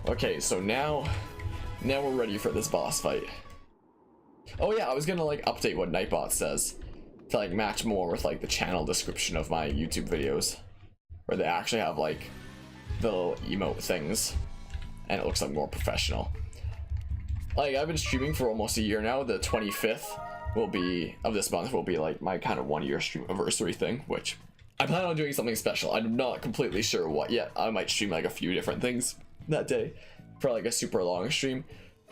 Okay, so now we're ready for this boss fight. Oh yeah, I was gonna like update what Nightbot says to like match more with like the channel description of my YouTube videos, where they actually have like the little emote things, and it looks like more professional. Like, I've been streaming for almost a year now. The 25th will be of this month will be like my kind of 1 year stream anniversary thing, which I plan on doing something special. I'm not completely sure what yet. I might stream like a few different things that day for like a super long stream.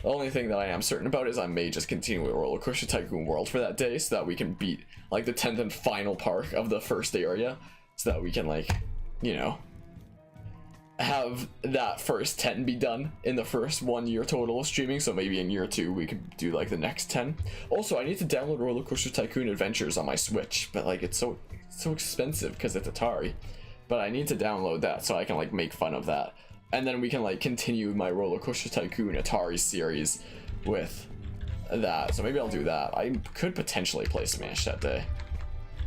The only thing that I am certain about is I may just continue with Roller Coaster Tycoon World for that day, so that we can beat like the 10th and final park of the first area, so that we can like, you know, have that first 10 be done in the first 1 year total of streaming. So maybe in year 2 we could do like the next 10. Also, I need to download Roller Coaster Tycoon Adventures on my Switch, but like it's so expensive because it's Atari. But I need to download that so I can like make fun of that, and then we can like continue my Roller Coaster Tycoon Atari series with that. So maybe I'll do that. I could potentially play Smash that day.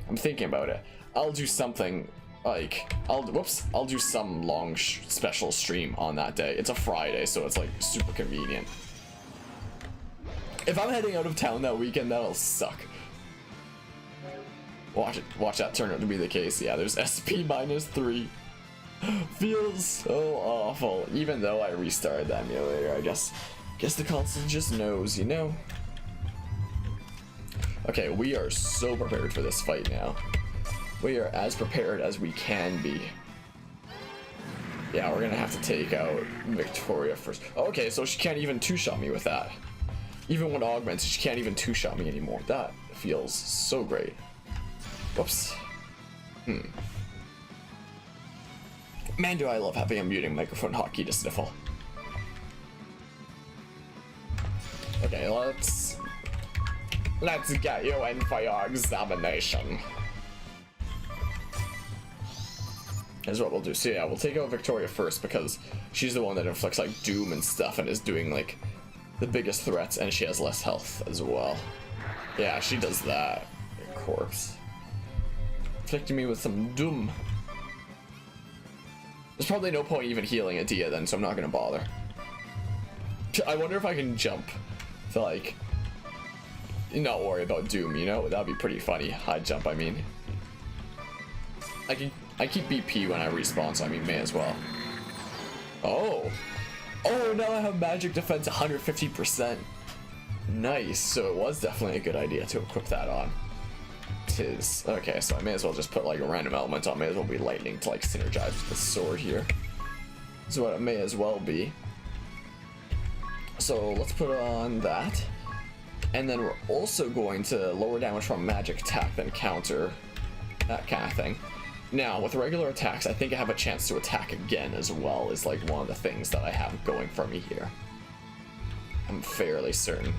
I'm thinking about it. I'll do something like I'll do some long special stream on that day. It's a Friday, so it's like super convenient. If I'm heading out of town that weekend, that'll suck. Watch that turn out to be the case. Yeah, there's SP -3. Feels so awful, even though I restarted the emulator. I guess the console just knows, you know. Okay, we are so prepared for this fight now. We are as prepared as we can be. Yeah, we're gonna have to take out Victoria first. Okay, so she can't even two-shot me with that. Even when augmented, she can't even two-shot me anymore. That feels so great. Whoops. Man, do I love having a muting microphone hotkey to sniffle. Okay, let's get you in for your examination. Is what we'll do. So yeah, we'll take out Victoria first because she's the one that inflicts like doom and stuff and is doing like the biggest threats, and she has less health as well. Yeah, she does that. Of course. Inflicting me with some doom. There's probably no point even healing Adia then, so I'm not gonna bother. I wonder if I can jump to like not worry about doom, you know? That'd be pretty funny. High jump, I mean. I keep BP when I respawn, so I mean may as well. Oh, now I have magic defense 150%. Nice. So it was definitely a good idea to equip that on. Tis. Okay, so I may as well just put like a random element on. May as well be lightning to like synergize with the sword here. That's what it may as well be. So let's put on that. And then we're also going to lower damage from magic attack, then counter that kind of thing. Now, with regular attacks, I think I have a chance to attack again as well, is like one of the things that I have going for me here. I'm fairly certain.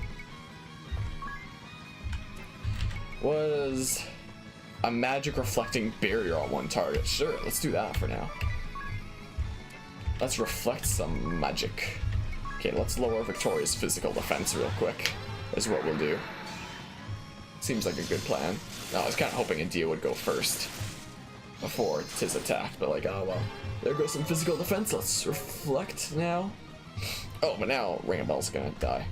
Was a magic reflecting barrier on one target. Sure, let's do that for now. Let's reflect some magic. Okay, let's lower Victoria's physical defense real quick, is what we'll do. Seems like a good plan. No, I was kind of hoping Adia would go first before Tiz attacked, but like, oh well. There goes some physical defense. Let's reflect now. Oh, but now Ring of Bell's gonna die.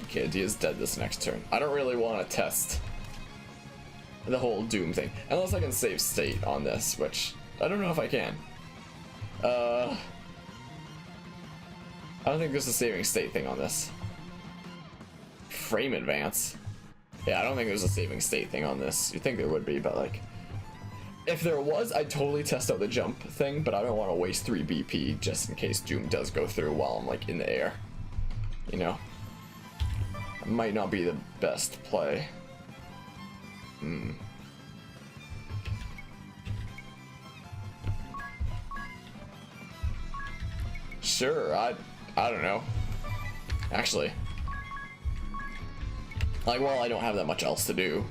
Okay, Adia's dead this next turn. I don't really want to test the whole Doom thing, unless I can save state on this, which I don't know if I can. I don't think there's a saving state thing on this. Frame advance. Yeah, I don't think there's a saving state thing on this. You'd think there would be, but like, if there was, I'd totally test out the jump thing, but I don't want to waste 3 BP just in case Doom does go through while I'm like in the air. You know? It might not be the best play. Sure, I don't know. Actually. Like, well, I don't have that much else to do.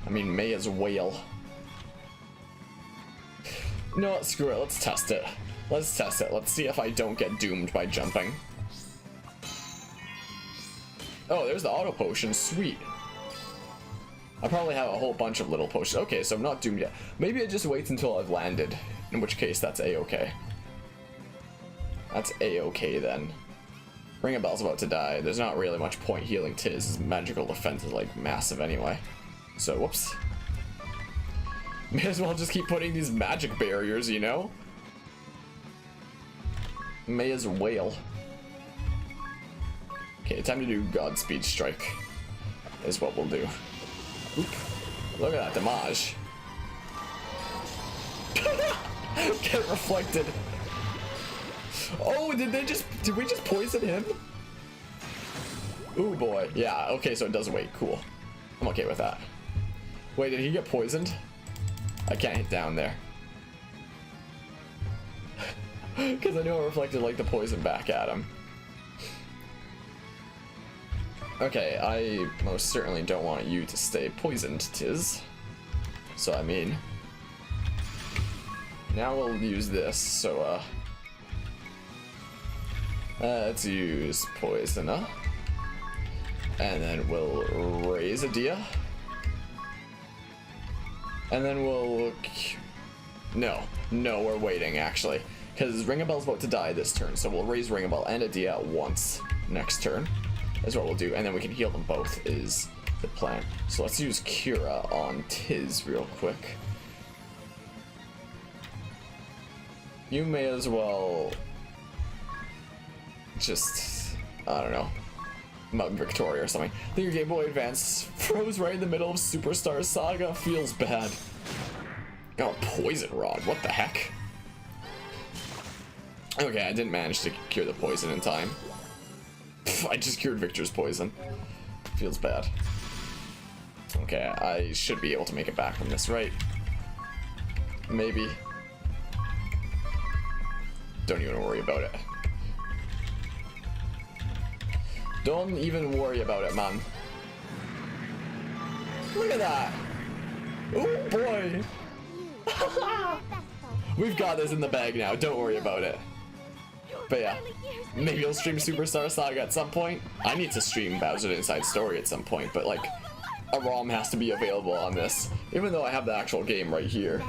I mean, may as well. No, screw it. Let's test it. Let's test it. Let's see if I don't get doomed by jumping. Oh, there's the auto potion. Sweet. I probably have a whole bunch of little potions. Okay, so I'm not doomed yet. Maybe it just waits until I've landed, in which case that's a-okay. That's a-okay then. Ring a Bell's about to die. There's not really much point healing Tiz. His magical defense is like massive anyway. So, whoops. May as well just keep putting these magic barriers, you know? May as well. Okay, time to do Godspeed Strike. Is what we'll do. Oop. Look at that damage. Get reflected. Oh, did we just poison him? Ooh boy. Yeah, okay, so it does wait. Cool. I'm okay with that. Wait, did he get poisoned? I can't hit down there. Because I know it reflected like the poison back at him. Okay, I most certainly don't want you to stay poisoned, Tiz. So I mean, now we'll use this, so let's use Poisoner. And then we'll raise a Dia. And then we'll... No, we're waiting actually. Because Ring a Bell's about to die this turn, so we'll raise Ring a Bell and a Dia at once next turn. Is what we'll do, and then we can heal them both is the plan. So let's use Cura on Tiz real quick. You may as well just, I don't know, Mount Victoria or something. I think your Game Boy Advance froze right in the middle of Superstar Saga. Feels bad. Got a Poison Rod, what the heck? Okay, I didn't manage to cure the poison in time. I just cured Victor's poison. Feels bad. Okay, I should be able to make it back from this, right? Maybe. Don't even worry about it. Don't even worry about it, man. Look at that! Oh boy! We've got this in the bag now, don't worry about it. But yeah, maybe I'll stream Superstar Saga at some point. I need to stream Bowser the Inside Story at some point, but like, a ROM has to be available on this. Even though I have the actual game right here,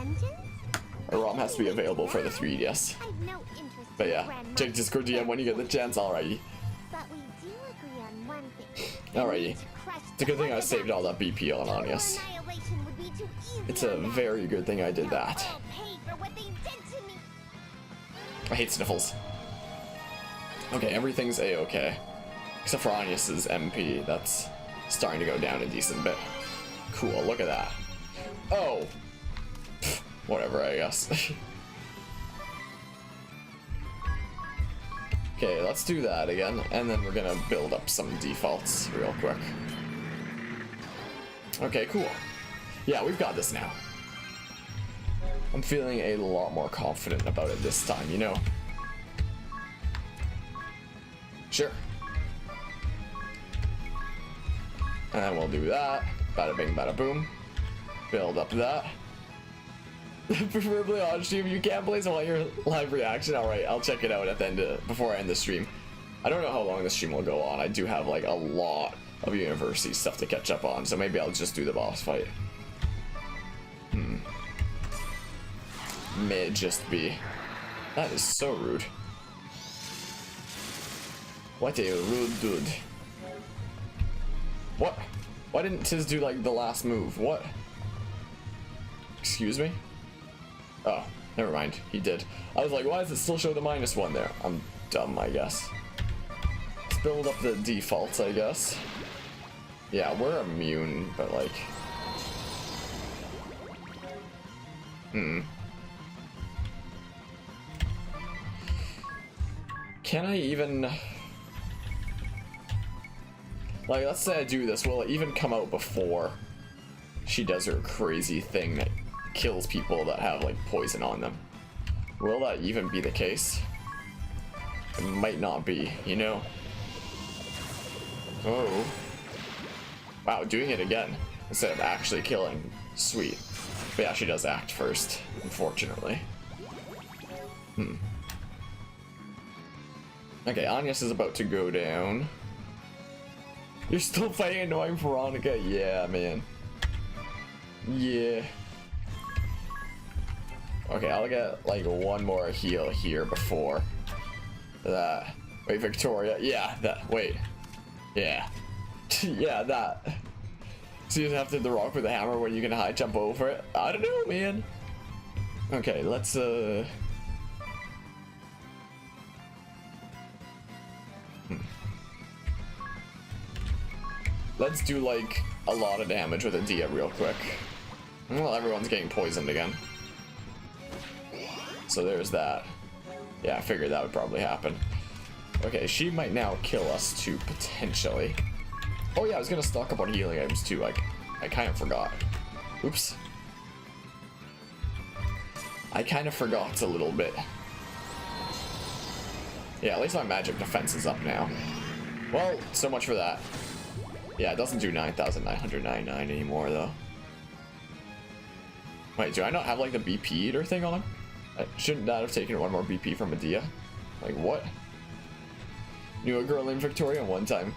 a ROM has to be available for the 3DS. But yeah, check Discord DM when you get the chance, alrighty. Alrighty. It's a good thing I saved all that BP on Anius. It's a very good thing I did that. I hate sniffles. Okay, everything's a-okay. Except for Anius's MP, that's starting to go down a decent bit. Cool, look at that. Oh! Pfft, whatever, I guess. Okay, let's do that again, and then we're gonna build up some defaults real quick. Okay, cool. Yeah, we've got this now. I'm feeling a lot more confident about it this time, you know? Sure. And then we'll do that. Bada bing, bada boom. Build up that. Preferably on stream. You can't play, so I want your live reaction. Alright, I'll check it out at the end before I end the stream. I don't know how long the stream will go on. I do have like a lot of university stuff to catch up on, so maybe I'll just do the boss fight. May just be. That is so rude. What a rude dude. What? Why didn't Tiz do like the last move? What? Excuse me? Oh, never mind. He did. I was like, why does it still show the -1 there? I'm dumb, I guess. Let's build up the defaults, I guess. Yeah, we're immune, but like... Can I even... Like, let's say I do this, will it even come out before she does her crazy thing that kills people that have, like, poison on them? Will that even be the case? It might not be, you know? Oh. Wow, doing it again, instead of actually killing. Sweet. But yeah, she does act first, unfortunately. Okay, Anius is about to go down. You're still fighting annoying Veronica? Yeah, man. Yeah. Okay, I'll get like one more heal here before That. Wait, Victoria. Yeah, that. Wait. Yeah. Yeah, that. So you have to hit the rock with a hammer when you can high jump over it? I don't know, man. Okay, let's, Let's do, like, a lot of damage with a Dia real quick. Well, everyone's getting poisoned again. So there's that. Yeah, I figured that would probably happen. Okay, she might now kill us too, potentially. Oh yeah, I was gonna stock up on healing items too, like, I kind of forgot. Oops. I kind of forgot a little bit. Yeah, at least my magic defense is up now. Well, so much for that. Yeah, it doesn't do 9,999 anymore, though. Wait, do I not have, like, the BP eater thing on? Shouldn't that have taken one more BP from Medea? Like, what? Knew a girl named Victoria one time.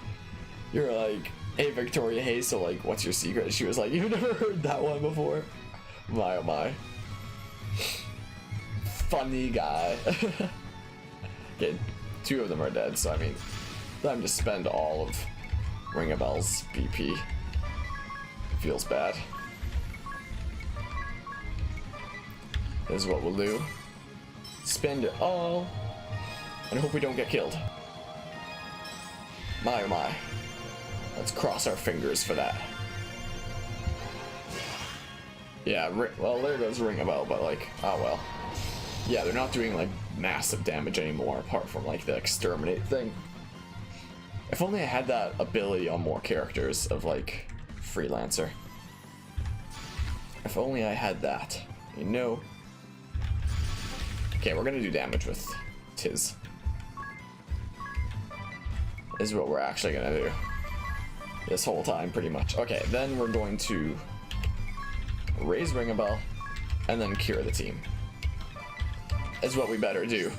You're like, hey, Victoria, hey, so, like, what's your secret? She was like, you've never heard that one before? My, oh my. Funny guy. Okay, 2 of them are dead, so, I mean, time to spend all of Ring a Bell's BP. Feels bad. This is what we'll do. Spend it all, and hope we don't get killed. My oh my. Let's cross our fingers for that. Yeah, well, there goes Ring a Bell, but like, oh well. Yeah, they're not doing like massive damage anymore, apart from like the exterminate thing. If only I had that ability on more characters of like Freelancer. If only I had that, you know. Okay, we're gonna do damage with Tiz. Is what we're actually gonna do. This whole time, pretty much. Okay, then we're going to raise Ring a Bell and then cure the team. Is what we better do.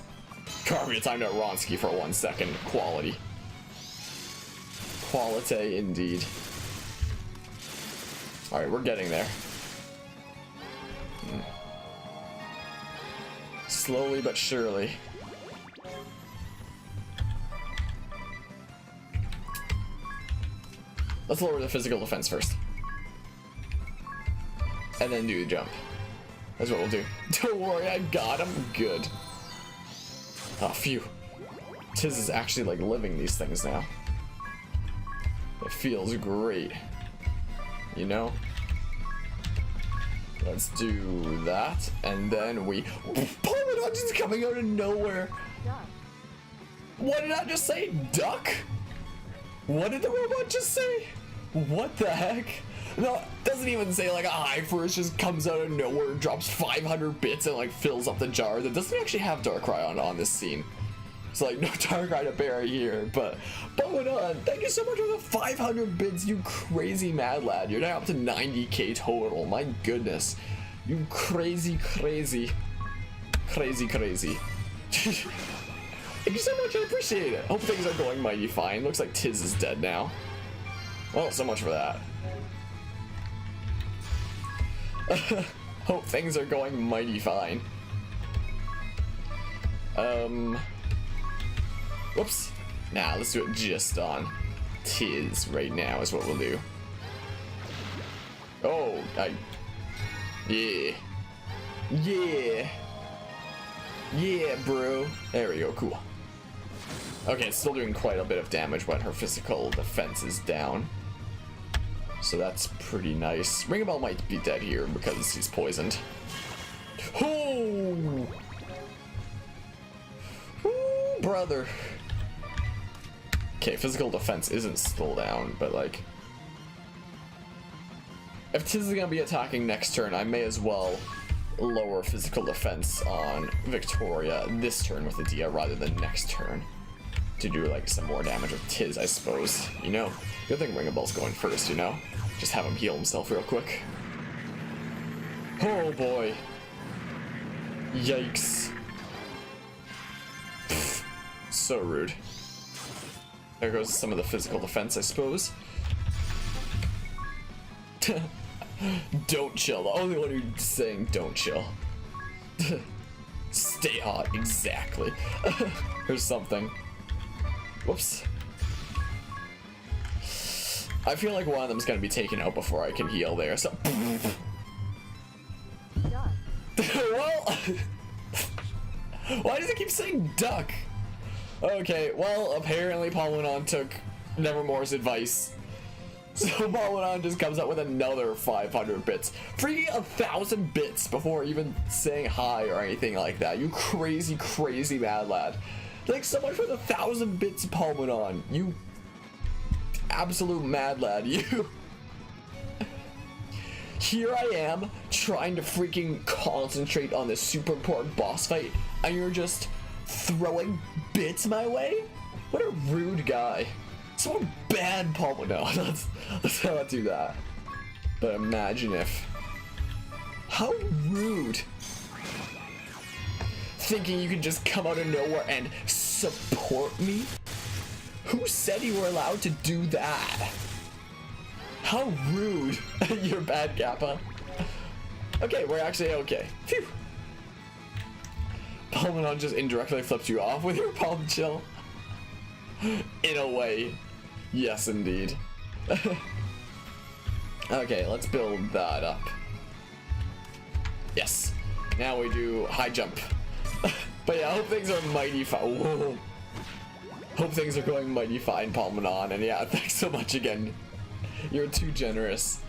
Carve your time to Ronsky for 1 second. Quality. Quality indeed. Alright, we're getting there. Slowly but surely. Let's lower the physical defense first. And then do the jump. That's what we'll do. Don't worry, I got him. Good. Oh, phew. Tiz is actually like living these things now. It feels great. You know? Let's do that, and then we... Polydon just coming out of nowhere! Duck. What did I just say? Duck? What did the robot just say? What the heck? No, it doesn't even say like a high first just comes out of nowhere, drops 500 bits and like fills up the jar. That doesn't actually have Darkrai on this scene. It's like, no Darkrai to bury here, but Polydon, thank you so much for the 500 bits, you crazy mad lad. You're now up to 90k total, my goodness. You crazy. Thank you so much, I appreciate it. Hope things are going mighty fine. Looks like Tiz is dead now. Well, so much for that. Hope things are going mighty fine. Whoops. Nah, let's do it just on Tiz right now is what we'll do. Oh, yeah. Yeah, bro. There we go, cool. Okay, it's still doing quite a bit of damage when her physical defense is down. So that's pretty nice. Ring a Bell might be dead here because he's poisoned. Oh! Ooh, brother. Okay, physical defense isn't still down, but like... If Tiz is gonna be attacking next turn, I may as well lower physical defense on Victoria this turn with the Dia rather than next turn. To do like some more damage with Tiz, I suppose. You know? Good thing Ring a Bell's going first, you know? Just have him heal himself real quick. Oh boy. Yikes. Pfft. So rude. There goes some of the physical defense, I suppose. Don't chill. The only one who's saying don't chill. Stay hot, exactly. Or something. Whoops. I feel like one of them's gonna be taken out before I can heal there, so... Well... Why does it keep saying duck? Okay, well, apparently Palmenon took Nevermore's advice. So Palmenon just comes out with another 500 bits. Freaking 1,000 bits before even saying hi or anything like that. You crazy, crazy mad lad. Thanks so much for the 1,000 bits, Palmenon. You absolute mad lad, you. Here I am, trying to freaking concentrate on this super important boss fight, and you're just throwing bits my way? What a rude guy. So bad, Palmenon. Let's not do that. But imagine if... How rude. Thinking you can just come out of nowhere and support me? Who said you were allowed to do that? How rude. You're bad, Kappa. Okay, we're actually okay. Phew. Palmenon just indirectly flipped you off with your palm chill. In a way. Yes, indeed. Okay, let's build that up. Yes. Now we do high jump. But yeah, I hope things are mighty fine. Whoa. Hope things are going mighty fine, Palmenon. And yeah, thanks so much again. You're too generous.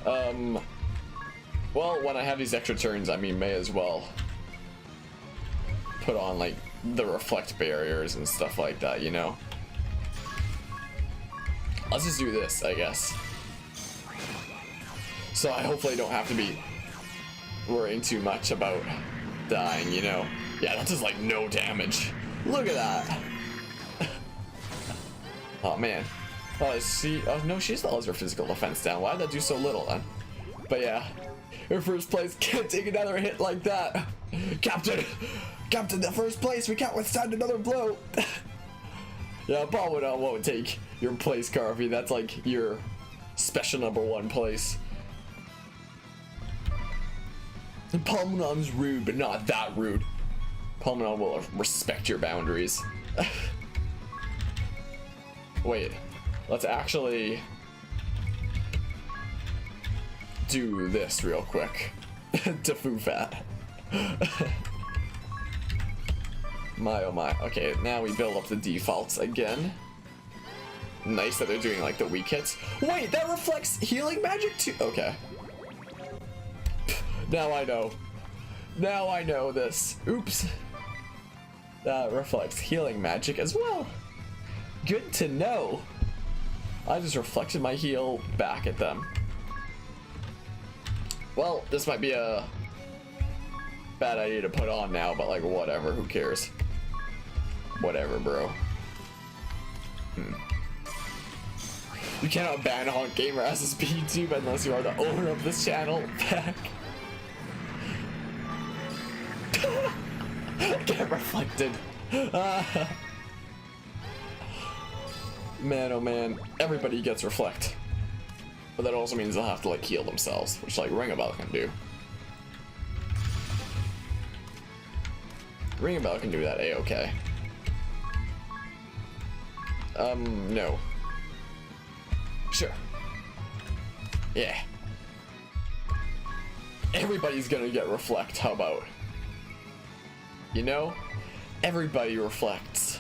Well, when I have these extra turns, I mean, may as well put on, like, the reflect barriers and stuff like that, you know? Let's just do this, I guess. So I hopefully don't have to be worrying too much about dying, you know? Yeah, that does, like, no damage. Look at that! Oh, man. Oh, oh, no, she still has her physical defense down. Why did that do so little, then? But yeah, her first place can't take another hit like that. Captain, the first place, we can't withstand another blow. Yeah, Palmenon won't take your place, Carvey. That's like your special #1 place. And Palmenon's rude, but not that rude. Palmenon will respect your boundaries. Wait, let's actually do this real quick. To Foo-Fat. My oh my. Okay, now we build up the defaults again. Nice that they're doing like the weak hits. Wait, that reflects healing magic too? Okay. Now I know. Now I know this. Oops. That reflects healing magic as well. Good to know. I just reflected my heal back at them. Well, this might be a bad idea to put on now, but like whatever, who cares? Whatever, bro. You cannot ban Honk Gamer as a speed tube unless you are the owner of this channel. Back. Get reflected. Man, oh man, everybody gets reflect. But that also means they'll have to like heal themselves, which like Ring a Bell can do. Ring a Bell can do that A-okay. No. Sure. Yeah. Everybody's gonna get reflect, how about? You know? Everybody reflects.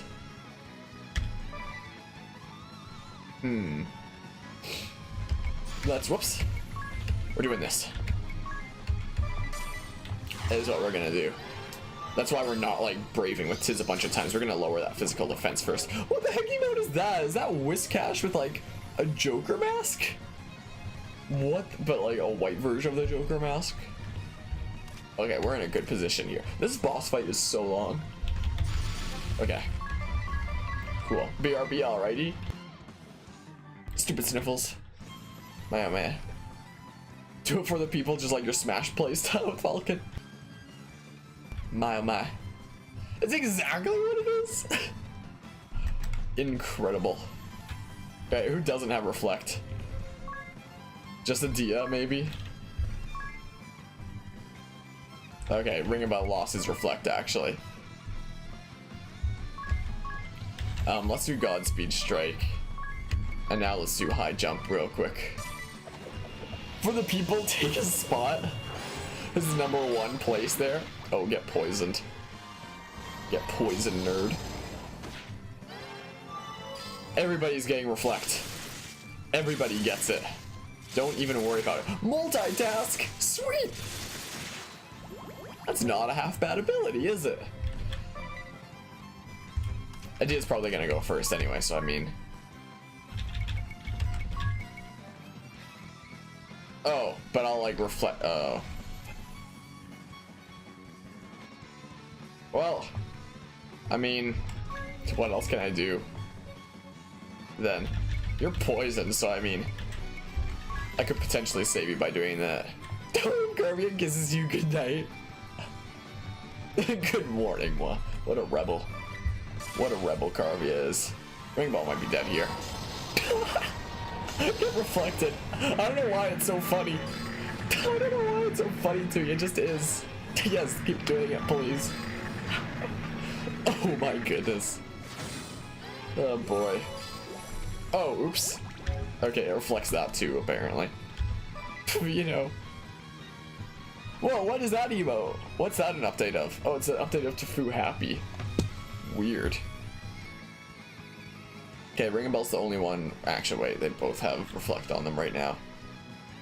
Let's, whoops. We're doing this. That is what we're gonna do. That's why we're not like braving with Tiz a bunch of times. We're gonna lower that physical defense first. What the heck emote is that? Is that Whiskash with like a Joker mask? What? But like a white version of the Joker mask? Okay, we're in a good position here. This boss fight is so long. Okay. Cool. BRB, alrighty. Stupid sniffles. My oh man. Do it for the people, just like your Smash playstyle with Falcon. My oh my. It's exactly what it is. Incredible. Okay, who doesn't have reflect? Just a Dia, maybe? Okay, Ring About lost his Reflect, actually. Let's do Godspeed Strike. And now let's do High Jump real quick. For the people, take a spot. This is #1 place there. Oh, get poisoned. Get poisoned, nerd. Everybody's getting Reflect. Everybody gets it. Don't even worry about it. Multitask! Sweet! That's not a half bad ability, is it? Idea's probably gonna go first anyway, so I mean... Oh, but I'll like reflect... Oh. Well, I mean, what else can I do? Then, you're poisoned, so I mean, I could potentially save you by doing that. Garvia kisses you goodnight. Good morning, what a rebel. What a rebel Carvia is. Ring Ball might be dead here. Get reflected. I don't know why it's so funny. I don't know why it's so funny to you. It just is. Yes, keep doing it, please. Oh my goodness. Oh boy. Oh, oops. Okay, it reflects that too, apparently. You know. Whoa, what is that emote? What's that an update of? Oh, it's an update of Tofu Happy. Weird. Okay, Ring a Bell's the only one. Actually, wait, they both have Reflect on them right now.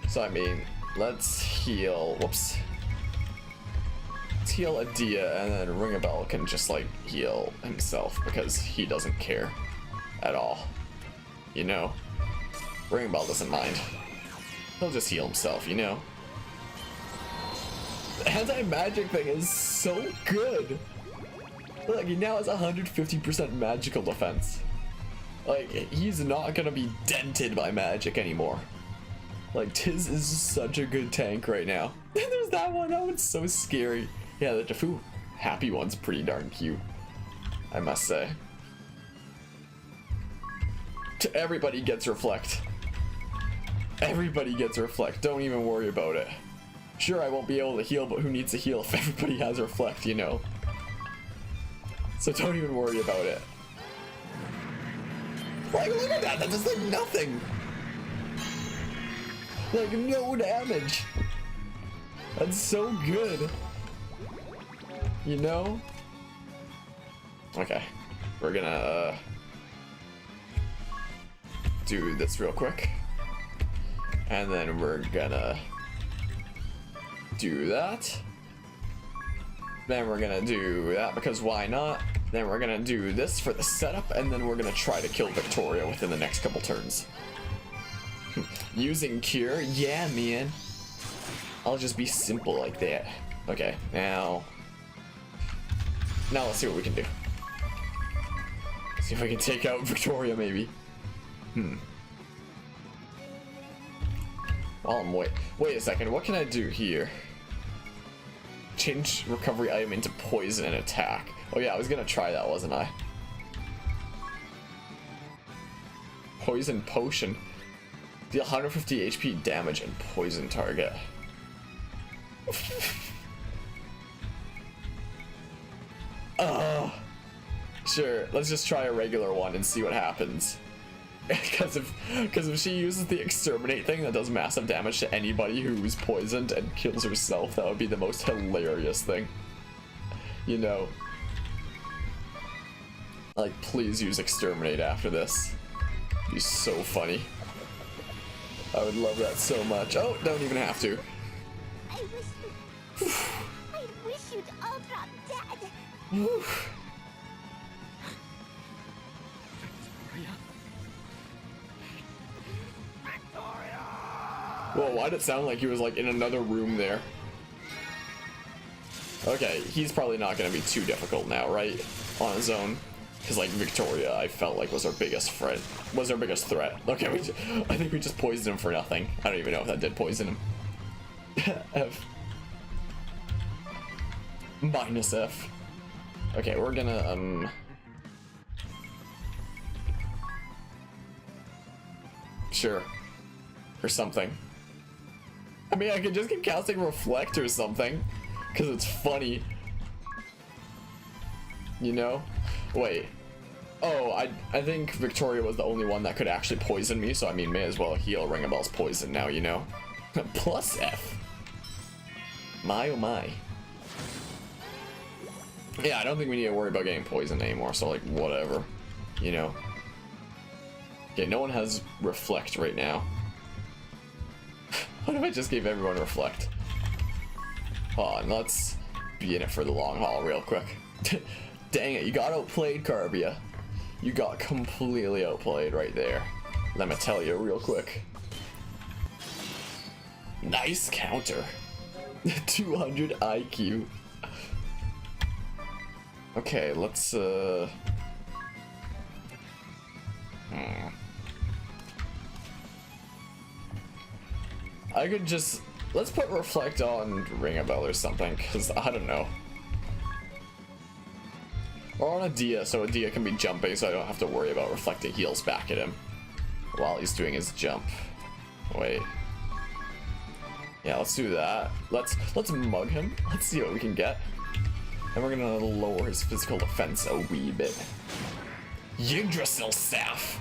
So, I mean, let's heal. Whoops. Let's heal Adia, and then Ring a Bell can just, like, heal himself because he doesn't care at all. You know? Ring a Bell doesn't mind. He'll just heal himself, you know? The anti-magic thing is so good! Look, he now has 150% magical defense. Like, he's not gonna be dented by magic anymore. Like, Tiz is such a good tank right now. And there's that one's so scary. Yeah, the Tofu Happy one's pretty darn cute, I must say. Everybody gets Reflect. Everybody gets Reflect, don't even worry about it. Sure, I won't be able to heal, but who needs to heal if everybody has Reflect, you know? So don't even worry about it. Like, look at that, that's just like nothing. Like, no damage. That's so good. You know? Okay, we're gonna do this real quick. And then we're gonna do that. Then we're gonna do that because why not? Then we're gonna do this for the setup, and then we're gonna try to kill Victoria within the next couple turns. Using Cure? Yeah, man. I'll just be simple like that. Okay, now let's see what we can do. See if we can take out Victoria, maybe. While I'm wait a second, what can I do here? Change recovery item into poison and attack. Oh yeah, I was gonna try that, wasn't I? Poison potion. Deal 150 HP damage and poison target. Oh, sure. Let's just try a regular one and see what happens. Because if she uses the exterminate thing that does massive damage to anybody who's poisoned and kills herself, that would be the most hilarious thing. You know. Like, please use exterminate after this. It'd be so funny. I would love that so much. Oh, don't even have to. I wish you'd all drop dead. Whoa, why did it sound like he was like in another room there? Okay, he's probably not gonna be too difficult now, right? On his own. Because like Victoria, I felt like was our biggest threat. Okay, I think we just poisoned him for nothing. I don't even know if that did poison him. F. Minus F. Okay, we're gonna, sure. Or something. I mean, I could just keep casting Reflect or something. because it's funny. You know? Wait. Oh, I think Victoria was the only one that could actually poison me, so I mean, may as well heal Ring a Bell's poison now, you know? Plus F. My oh my. Yeah, I don't think we need to worry about getting poisoned anymore, so like, whatever. You know? Okay, no one has Reflect right now. What if I just gave everyone Reflect? Oh, and let's be in it for the long haul real quick. Dang it, you got outplayed, Carbia. You got completely outplayed right there. Let me tell you real quick. Nice counter. 200 IQ. Okay, let's I could just, let's put Reflect on Ring a Bell or something, because I don't know. Or on a Dia, so a Dia can be jumping, so I don't have to worry about reflecting heals back at him while he's doing his jump. Wait. Yeah, let's do that. Let's mug him. Let's see what we can get. And we're gonna lower his physical defense a wee bit. Yggdrasil Staff!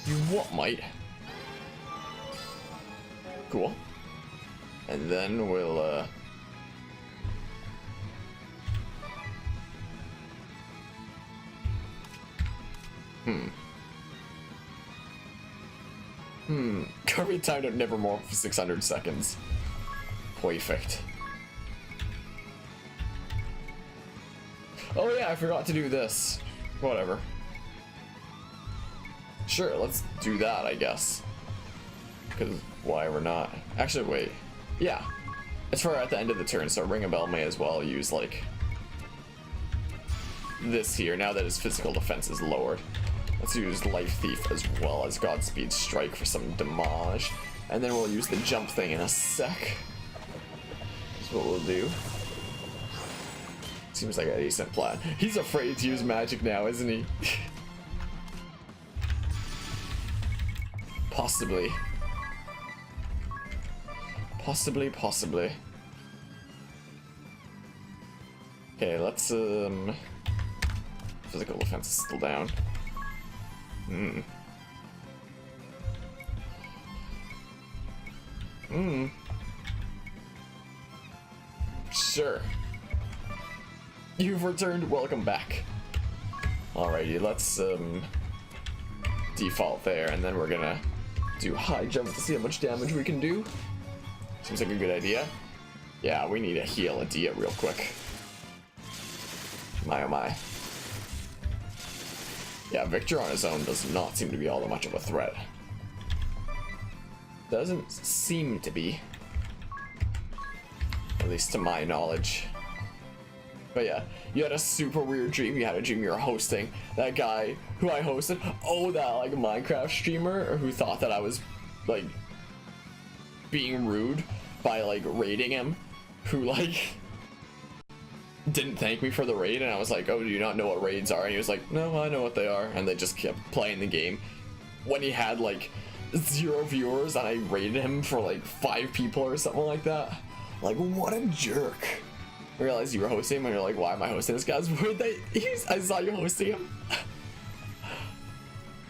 You what, mate? Cool. And then we'll, Kirby timed out Nevermore for 600 seconds. Perfect. Oh yeah, I forgot to do this. Whatever. Sure, let's do that, I guess. Because why we're not. Actually, wait. Yeah. It's for at the end of the turn, so Ring a Bell may as well use, like, this here, now that his physical defense is lowered. Let's use Life Thief as well as Godspeed Strike for some damage. And then we'll use the jump thing in a sec. That's what we'll do. Seems like a decent plan. He's afraid to use magic now, isn't he? Possibly. Possibly. Okay, let's, physical defense is still down. Sure. You've returned, welcome back. Alrighty, let's, default there, and then we're gonna do high jump to see how much damage we can do. Seems like a good idea. Yeah, we need to heal a Dia real quick. My oh my. Yeah, Victor on his own does not seem to be all that much of a threat. Doesn't seem to be. At least to my knowledge. But yeah, you had a super weird dream. You had a dream you were hosting that guy who I hosted. Oh, that like Minecraft streamer who thought that I was like being rude by like raiding him, who like didn't thank me for the raid, and I was like, oh, do you not know what raids are? And he was like, no, I know what they are. And they just kept playing the game when he had like 0 viewers and I raided him for like 5 people or something like that. Like, what a jerk. I realized you were hosting him and you're like, why am I hosting this guy's would they I saw you hosting him.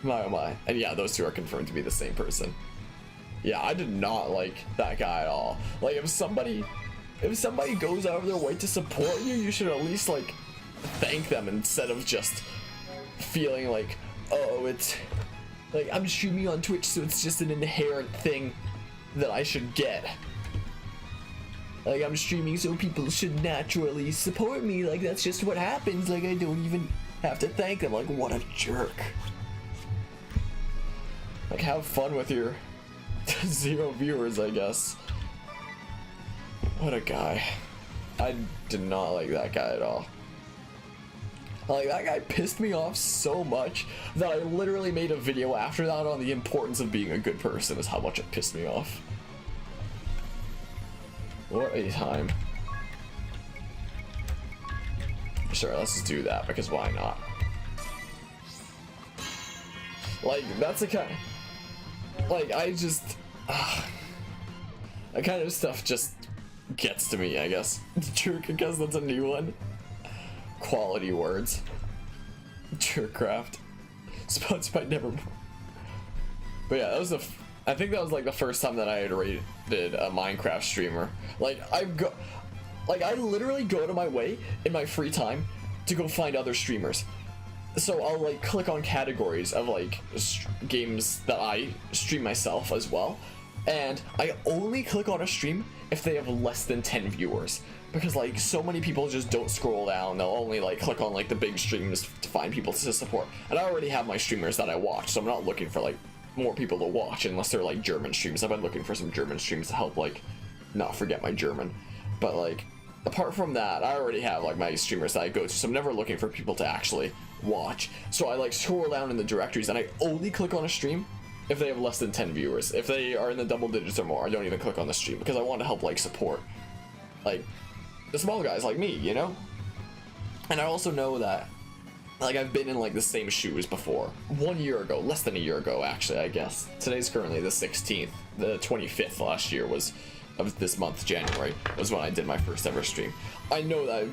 My oh my. And yeah, those two are confirmed to be the same person. Yeah, I did not like that guy at all. Like, if somebody goes out of their way to support you, you should at least like thank them instead of just feeling like, oh, it's like I'm streaming on Twitch, so it's just an inherent thing that I should get. Like, I'm streaming so people should naturally support me, like that's just what happens, like I don't even have to thank them. Like, what a jerk. Like, have fun with your 0 viewers, I guess. What a guy. I did not like that guy at all. Like, that guy pissed me off so much that I literally made a video after that on the importance of being a good person, is how much it pissed me off. What a time. Sure, let's just do that, because why not? Like, that's the kind... Like, I just... that kind of stuff just gets to me, I guess. Jerk, I guess that's a new one. Quality words. Jerkcraft. Sponsored by Nevermore. But yeah, that was I think that was like the first time that I had rated a Minecraft streamer. Like I literally go to my way in my free time to go find other streamers. So I'll like click on categories of like games that I stream myself as well, and I only click on a stream if they have less than 10 viewers, because like so many people just don't scroll down. They'll only like click on like the big streams to find people to support, and I already have my streamers that I watch, so I'm not looking for like more people to watch unless they're like German streams. I've been looking for some German streams to help like not forget my German, but like apart from that, I already have like my streamers that I go to, so I'm never looking for people to actually watch. So I like scroll down in the directories and I only click on a stream if they have less than 10 viewers. If they are in the double digits or more, I don't even click on the stream, because I want to help like support like the small guys like me, you know? And I also know that like I've been in like the same shoes before. 1 year ago, less than a year ago actually, I guess. Today's currently the 16th. The 25th last year was of this month, January, was when I did my first ever stream. I know that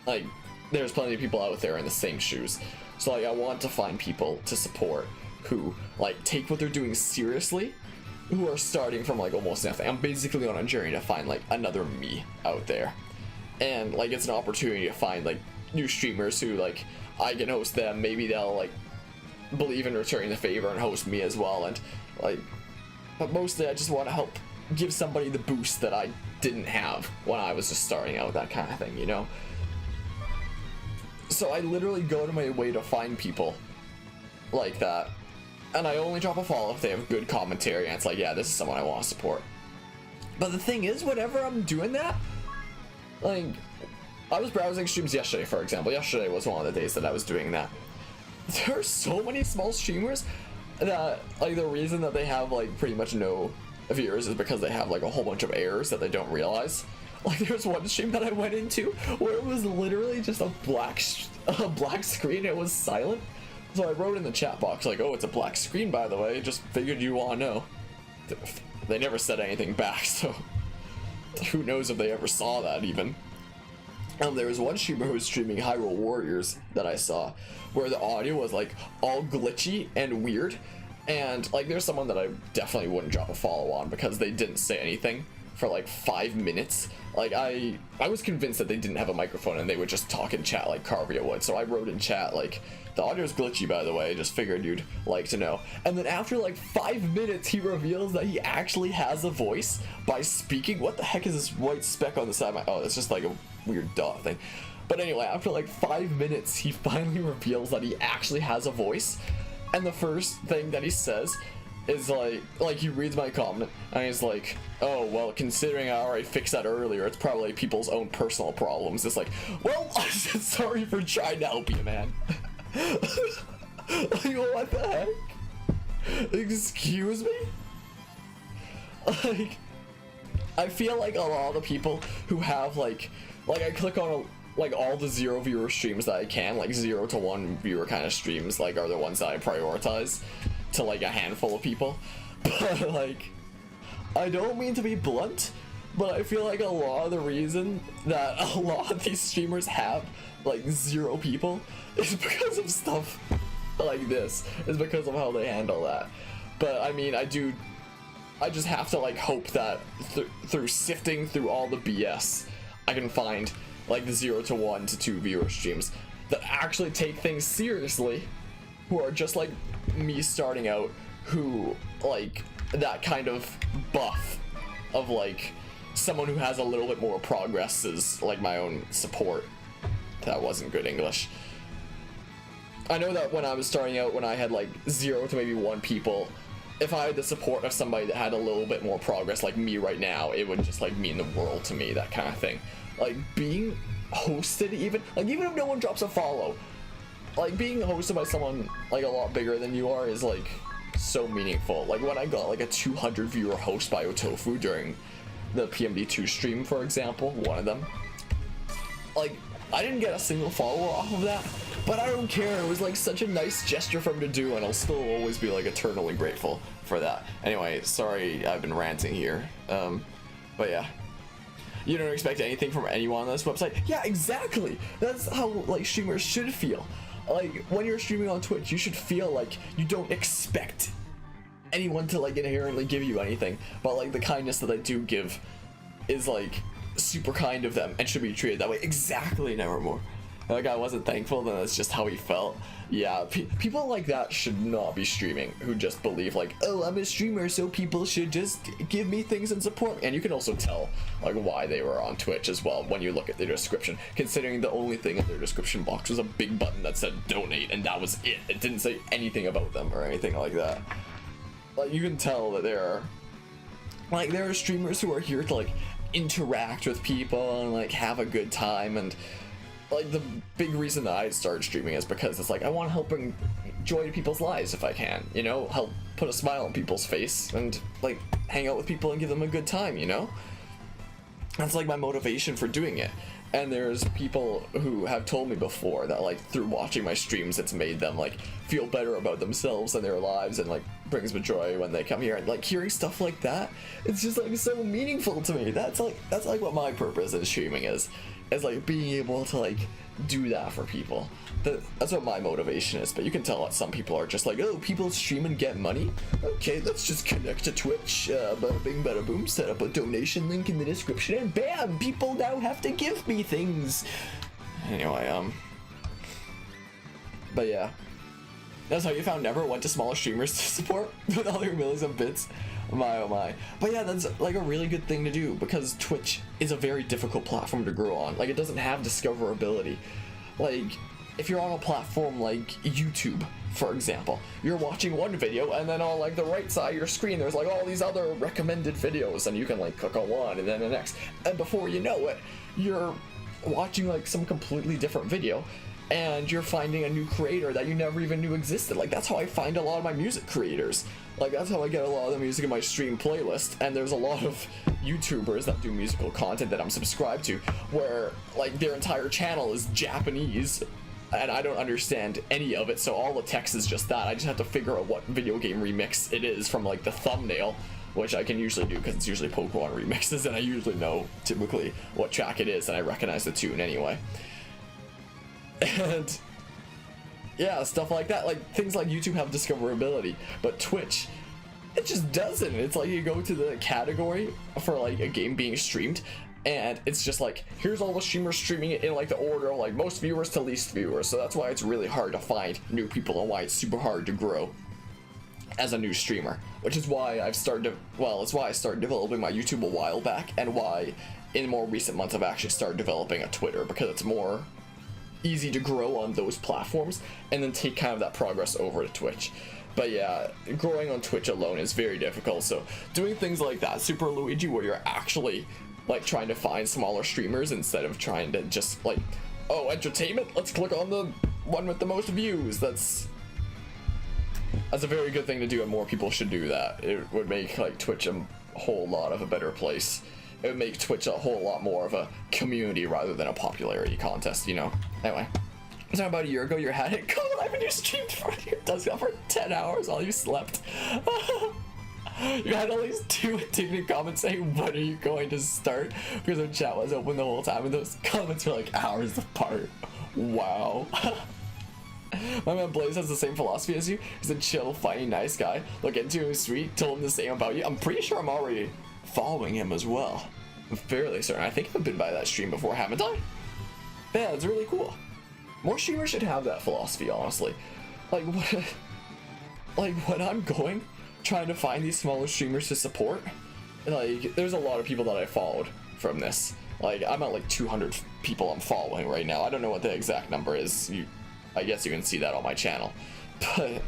like there's plenty of people out there in the same shoes. So like I want to find people to support who like take what they're doing seriously, who are starting from like almost nothing. I'm basically on a journey to find like another me out there. And like it's an opportunity to find like new streamers who like I can host them. Maybe they'll like believe in returning the favor and host me as well. And like, but mostly I just want to help give somebody the boost that I didn't have when I was just starting out, that kind of thing, you know? So I literally go to my way to find people like that, and I only drop a follow if they have good commentary and it's like, yeah, this is someone I want to support. But the thing is, whenever I'm doing that, like, I was browsing streams yesterday, for example. Yesterday was one of the days that I was doing that. There are so many small streamers that, like, the reason that they have, like, pretty much no viewers is because they have, like, a whole bunch of errors that they don't realize. Like, there's one stream that I went into where it was literally just a black screen. It was silent. So I wrote in the chat box, like, oh, it's a black screen, by the way. Just figured you want to know. They never said anything back, so who knows if they ever saw that, even. There was one streamer who was streaming Hyrule Warriors that I saw, where the audio was, like, all glitchy and weird. And, like, there's someone that I definitely wouldn't drop a follow on because they didn't say anything for, like, 5 minutes. Like, I was convinced that they didn't have a microphone and they would just talk in chat like Carvia would. So I wrote in chat, like, the audio's glitchy, by the way, just figured you'd like to know. And then after, like, 5 minutes, he reveals that he actually has a voice by speaking. What the heck is this white speck on the side of my... Oh, it's just, like, a weird dot thing. But anyway, after, like, 5 minutes, he finally reveals that he actually has a voice. And the first thing that he says is like he reads my comment and he's like, oh, well, considering I already fixed that earlier, it's probably people's own personal problems. It's like, well, I said sorry for trying to help you, man. Like, what the heck? Excuse me? Like, I feel like a lot of the people who have like I click on like all the 0 viewer streams that I can, like 0 to 1 viewer kind of streams, like are the ones that I prioritize to like a handful of people. But like, I don't mean to be blunt, but I feel like a lot of the reason that a lot of these streamers have like 0 people is because of stuff like this, is because of how they handle that. But I mean, I just have to like hope that through sifting through all the BS, I can find like the 0 to 1 to 2 viewer streams that actually take things seriously, who are just like me starting out, who like that kind of buff of like someone who has a little bit more progress is like my own support. That wasn't good English. I know that when I was starting out, when I had like 0 to maybe 1 people, if I had the support of somebody that had a little bit more progress like me right now, it would just like mean the world to me, that kind of thing. Like being hosted, even if no one drops a follow, like being hosted by someone like a lot bigger than you are is like so meaningful. Like when I got like a 200 viewer host by Otofu during the PMD2 stream, for example, one of them, like I didn't get a single follower off of that, but I don't care. It was like such a nice gesture for him to do, and I'll still always be like eternally grateful for that. Anyway, sorry I've been ranting here, but yeah. You don't expect anything from anyone on this website. Yeah, exactly. That's how like streamers should feel. Like when you're streaming on Twitch, you should feel like you don't expect anyone to like inherently give you anything, but like the kindness that I do give is like super kind of them and should be treated that way. Exactly, Nevermore. That guy wasn't thankful, then that's just how he felt. Yeah, people like that should not be streaming, who just believe like, oh, I'm a streamer, so people should just give me things and support. And you can also tell like why they were on Twitch as well when you look at their description, considering the only thing in their description box was a big button that said donate, and that was it. It didn't say anything about them or anything like that. Like you can tell that there are streamers who are here to like interact with people and like have a good time. And like the big reason that I started streaming is because it's like I want to help bring joy to people's lives if I can, you know, help put a smile on people's face and like hang out with people and give them a good time, you know. That's like my motivation for doing it. And there's people who have told me before that like through watching my streams it's made them like feel better about themselves and their lives, and like brings me joy when they come here. And like hearing stuff like that, it's just like so meaningful to me. That's like what my purpose in streaming is like being able to like do that for people. That's what my motivation is. But you can tell that some people are just like, oh, people stream and get money, okay, let's just connect to Twitch, bada bing bada boom, set up a donation link in the description, and bam, people now have to give me things. Anyway, but yeah, that's how you found Never went to smaller streamers to support with all your millions of bits. My oh my. But yeah, that's like a really good thing to do, because Twitch is a very difficult platform to grow on. Like it doesn't have discoverability. Like if you're on a platform like YouTube, for example, you're watching one video and then on like the right side of your screen there's like all these other recommended videos, and you can like click on one and then the next, and before you know it you're watching like some completely different video, and you're finding a new creator that you never even knew existed. Like that's how I find a lot of my music creators. Like that's how I get a lot of the music in my stream playlist. And there's a lot of YouTubers that do musical content that I'm subscribed to where like their entire channel is Japanese and I don't understand any of it, so all the text is just that. I just have to figure out what video game remix it is from like the thumbnail, which I can usually do because it's usually Pokemon remixes, and I usually know typically what track it is and I recognize the tune anyway. And yeah, stuff like that. Like things like YouTube have discoverability, but Twitch, it just doesn't. It's like you go to the category for like a game being streamed, and it's just like, here's all the streamers streaming it in like the order of like most viewers to least viewers. So that's why it's really hard to find new people and why it's super hard to grow as a new streamer, which is why it's why I started developing my YouTube a while back, and why in more recent months I've actually started developing a Twitter, because it's more easy to grow on those platforms and then take kind of that progress over to Twitch. But yeah, growing on Twitch alone is very difficult. So doing things like that, Super Luigi, where you're actually like trying to find smaller streamers instead of trying to just like, oh, entertainment, let's click on the one with the most views. That's a very good thing to do, and more people should do that. It would make like Twitch a whole lot of a better place. It would make Twitch a whole lot more of a community rather than a popularity contest, you know? Anyway, it was about a year ago, you had it go live and you streamed for 10 hours while you slept. You had at least 2 indignant comments saying, when are you going to start? Because our chat was open the whole time and those comments were like hours apart. Wow. My man Blaze has the same philosophy as you. He's a chill, funny, nice guy. Look into him, sweet, told him the same about you. I'm pretty sure I'm already following him as well. I'm fairly certain. I think I've been by that stream before, haven't I? Yeah, it's really cool. More streamers should have that philosophy, honestly. Like when I'm trying to find these smaller streamers to support, like there's a lot of people that I followed from this. Like I'm at like 200 people I'm following right now. I don't know what the exact number is. I guess you can see that on my channel. But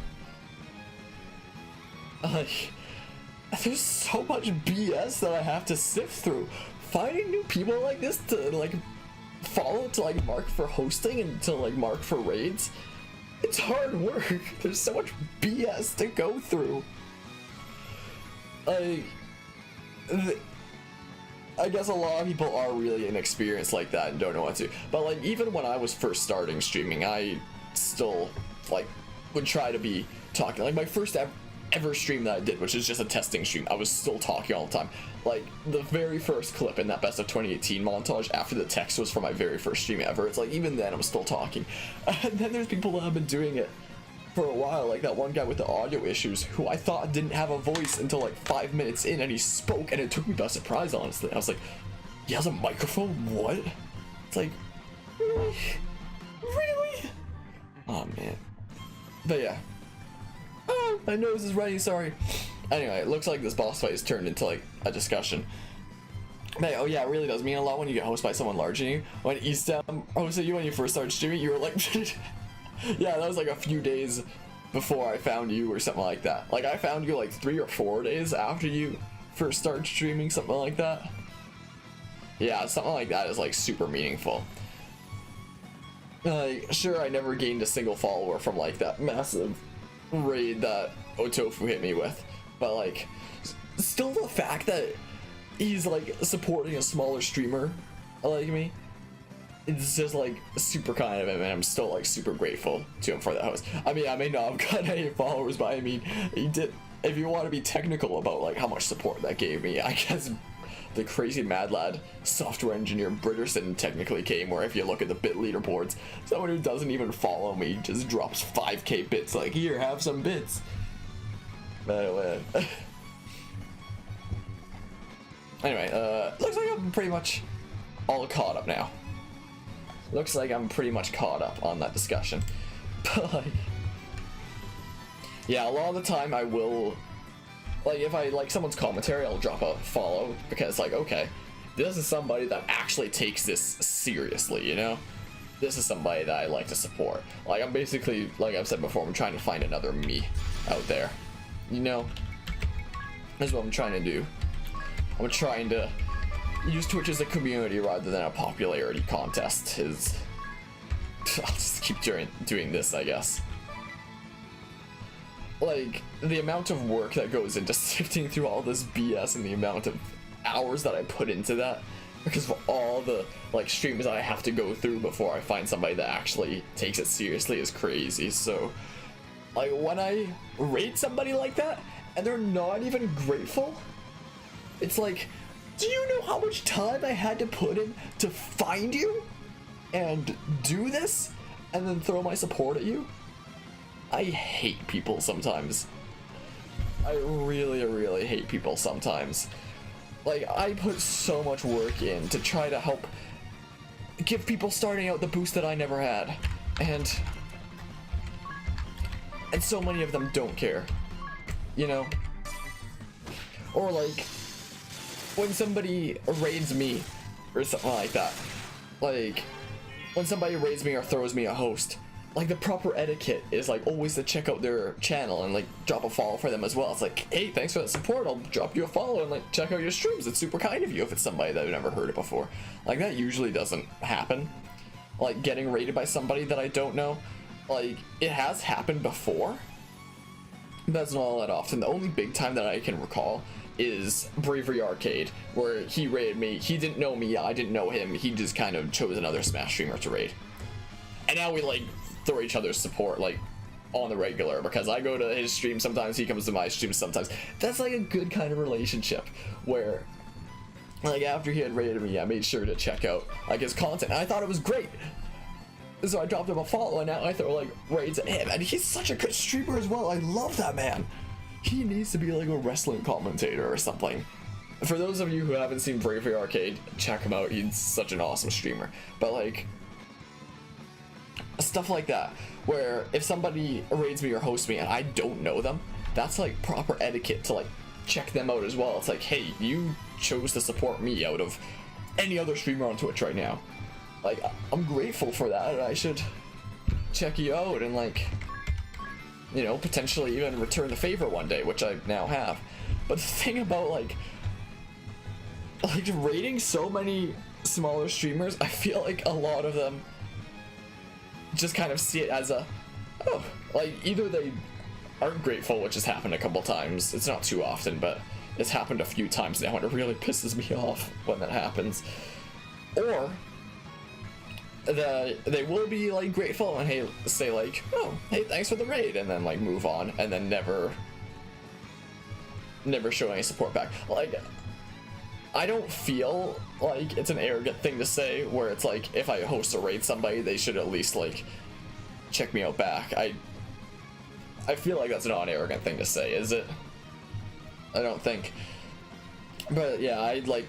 like there's so much BS that I have to sift through. Finding new people like this to like follow, to like mark for hosting and to like mark for raids, it's hard work. There's so much BS to go through. I guess a lot of people are really inexperienced like that and don't know what to. But like even when I was first starting streaming, I still like would try to be talking. Like my first ever stream that I did, which is just a testing stream, I was still talking all the time. Like, the very first clip in that Best of 2018 montage after the text was from my very first stream ever. It's like, even then, I'm still talking. And then there's people that have been doing it for a while, like that one guy with the audio issues, who I thought didn't have a voice until like 5 minutes in, and he spoke, and it took me by surprise, honestly. I was like, he has a microphone? What? It's like, really? Really? Oh, man. But yeah. Oh, my nose is running, sorry. Anyway, it looks like this boss fight has turned into like a discussion. But, oh yeah, it really does mean a lot when you get hosted by someone larger than you. When Eastam hosted you when you first started streaming, you were like, yeah, that was like a few days before I found you or something like that. Like, I found you like 3 or 4 days after you first started streaming, something like that. Yeah, something like that is like super meaningful. Sure, I never gained a single follower from like that massive raid that Otofu hit me with, but like, still the fact that he's like supporting a smaller streamer like me, it's just like super kind of him, and I'm still like super grateful to him for that host. I mean, I may not have got any followers, but I mean, he did. If you want to be technical about like how much support that gave me, I guess the crazy mad lad software engineer Britterson technically came, where if you look at the bit leaderboards, someone who doesn't even follow me just drops 5k bits, like, here, have some bits. But anyway, looks like I'm pretty much all caught up now. Looks like I'm pretty much caught up on that discussion. But like, yeah, a lot of the time I will, like, if I like someone's commentary, I'll drop a follow, because like, okay, this is somebody that actually takes this seriously, you know? This is somebody that I like to support. Like, I'm basically, like I've said before, I'm trying to find another me out there, you know? That's what I'm trying to do. I'm trying to use Twitch as a community rather than a popularity contest. I'll just keep doing this, I guess. Like, the amount of work that goes into sifting through all this BS and the amount of hours that I put into that, because of all the like streams that I have to go through before I find somebody that actually takes it seriously, is crazy. So like, when I rate somebody like that and they're not even grateful, it's like, do you know how much time I had to put in to find you and do this and then throw my support at you? I hate people sometimes. I really, really hate people sometimes. Like, I put so much work in to try to help give people starting out the boost that I never had. And so many of them don't care, you know? Or like, when somebody raids me or something like that, like, when somebody raids me or throws me a host, like, the proper etiquette is like always to check out their channel and like drop a follow for them as well. It's like, hey, thanks for that support, I'll drop you a follow and like check out your streams. It's super kind of you if it's somebody that I've never heard of before. Like, that usually doesn't happen. Like, getting raided by somebody that I don't know, like, it has happened before, but that's not all that often. The only big time that I can recall is Bravery Arcade, where he raided me. He didn't know me, I didn't know him, he just kind of chose another Smash streamer to raid. And now we like throw each other's support like on the regular, because I go to his stream sometimes, he comes to my stream sometimes. That's like a good kind of relationship where, like, after he had raided me, I made sure to check out like his content, and I thought it was great, so I dropped him a follow, and now I throw like raids at him, and he's such a good streamer as well. I love that man. He needs to be like a wrestling commentator or something. For those of you who haven't seen Bravery Arcade, check him out, he's such an awesome streamer. But like, stuff like that, where if somebody raids me or hosts me and I don't know them, that's like proper etiquette to like check them out as well. It's like, hey, you chose to support me out of any other streamer on Twitch right now. Like, I'm grateful for that, and I should check you out and like, you know, potentially even return the favor one day, which I now have. But the thing about like raiding so many smaller streamers, I feel like a lot of them just kind of see it as a, oh, like, either they aren't grateful, which has happened a couple times. It's not too often, but it's happened a few times now, and it really pisses me off when that happens. Or they will be like grateful and hey, say like, oh, hey, thanks for the raid, and then like move on, and then never never show any support back. Like, I don't feel like it's an arrogant thing to say where it's like, if I host or raid somebody, they should at least like check me out back. I feel like that's not an arrogant thing to say, is it? I don't think. But yeah, I'd like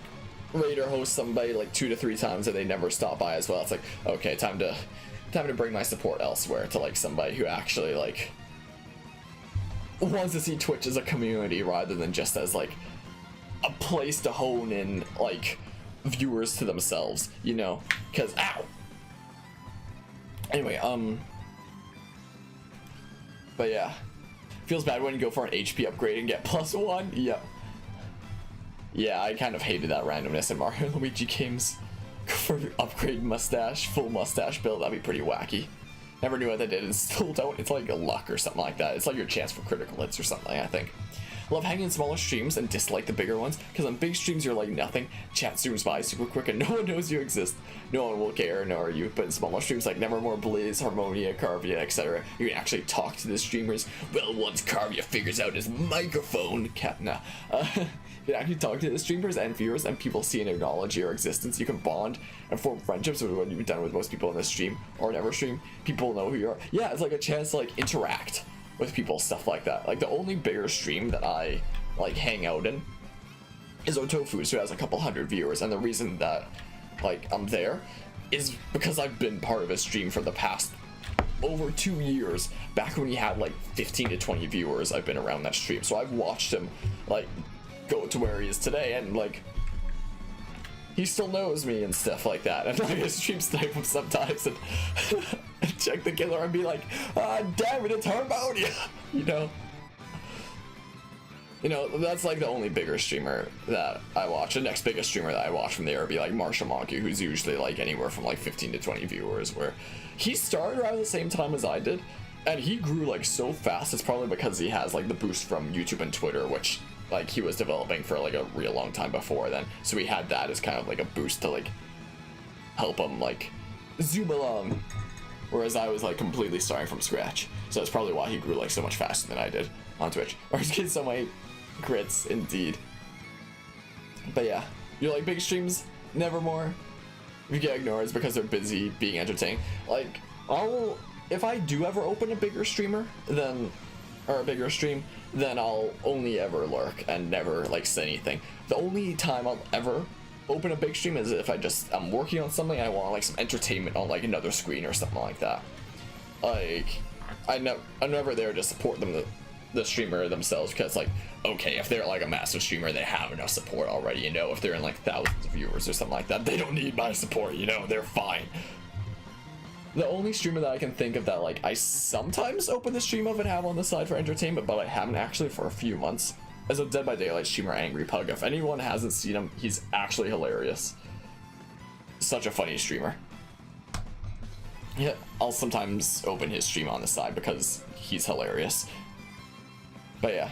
raid or host somebody like 2 to 3 times and they never stop by as well. It's like, okay, time to bring my support elsewhere to like somebody who actually like wants to see Twitch as a community rather than just as like a place to hone in like viewers to themselves, you know? Cause ow. Anyway, but yeah, feels bad when you go for an HP upgrade and get +1. Yep. Yeah, I kind of hated that randomness in Mario & Luigi games. For upgrade mustache, full mustache build, that'd be pretty wacky. Never knew what they did and still don't. It's like a luck or something like that. It's like your chance for critical hits or something, I think. Love hanging in smaller streams and dislike the bigger ones, because on big streams you're like nothing, chat zooms by super quick and no one knows you exist. No one will care, nor are you. But in smaller streams like Nevermore, Blaze, Harmonia, Carvia, etc., you can actually talk to the streamers. Well, once Carvia figures out his microphone, you can actually talk to the streamers and viewers, and people see and acknowledge your existence. You can bond and form friendships with what you've done with most people in this stream or never stream. People know who you are. Yeah, it's like a chance to like interact with people, stuff like that. Like the only bigger stream that I like hang out in is Otofu's, who has a couple hundred viewers, and the reason that like I'm there is because I've been part of his stream for the past over 2 years. Back when he had like 15 to 20 viewers, I've been around that stream, so I've watched him like go to where he is today, and like he still knows me and stuff like that. And like I stream snipe him sometimes and, and check the killer and be like, ah, damn it, it's Harmonia, you know. That's like the only bigger streamer that I watch. The next biggest streamer that I watch from there would be like Marshall Monkey, who's usually like anywhere from like 15 to 20 viewers, where he started around the same time as I did, and he grew like so fast. It's probably because he has like the boost from YouTube and Twitter, which like he was developing for like a real long time before then, so he had that as kind of like a boost to like help him like zoom along, whereas I was like completely starting from scratch. So that's probably why he grew like so much faster than I did on Twitch, or he's getting so many crits indeed. But yeah, you like big streams? Nevermore. If you get ignored, it's because they're busy being entertaining. Like, if I do ever open a bigger streamer, or a bigger stream, then I'll only ever lurk and never like say anything. The only time I'll ever open a big stream is if I'm working on something and I want like some entertainment on like another screen or something like that. Like I'm never there to support them, the streamer themselves, because like, okay, if they're like a massive streamer, they have enough support already, you know. If they're in like thousands of viewers or something like that, they don't need my support, you know. They're fine. The only streamer that I can think of that like I sometimes open the stream of and have on the side for entertainment, but I haven't actually for a few months, is a Dead by Daylight streamer, Angry Pug. If anyone hasn't seen him, he's actually hilarious. Such a funny streamer. Yeah, I'll sometimes open his stream on the side because he's hilarious. But yeah,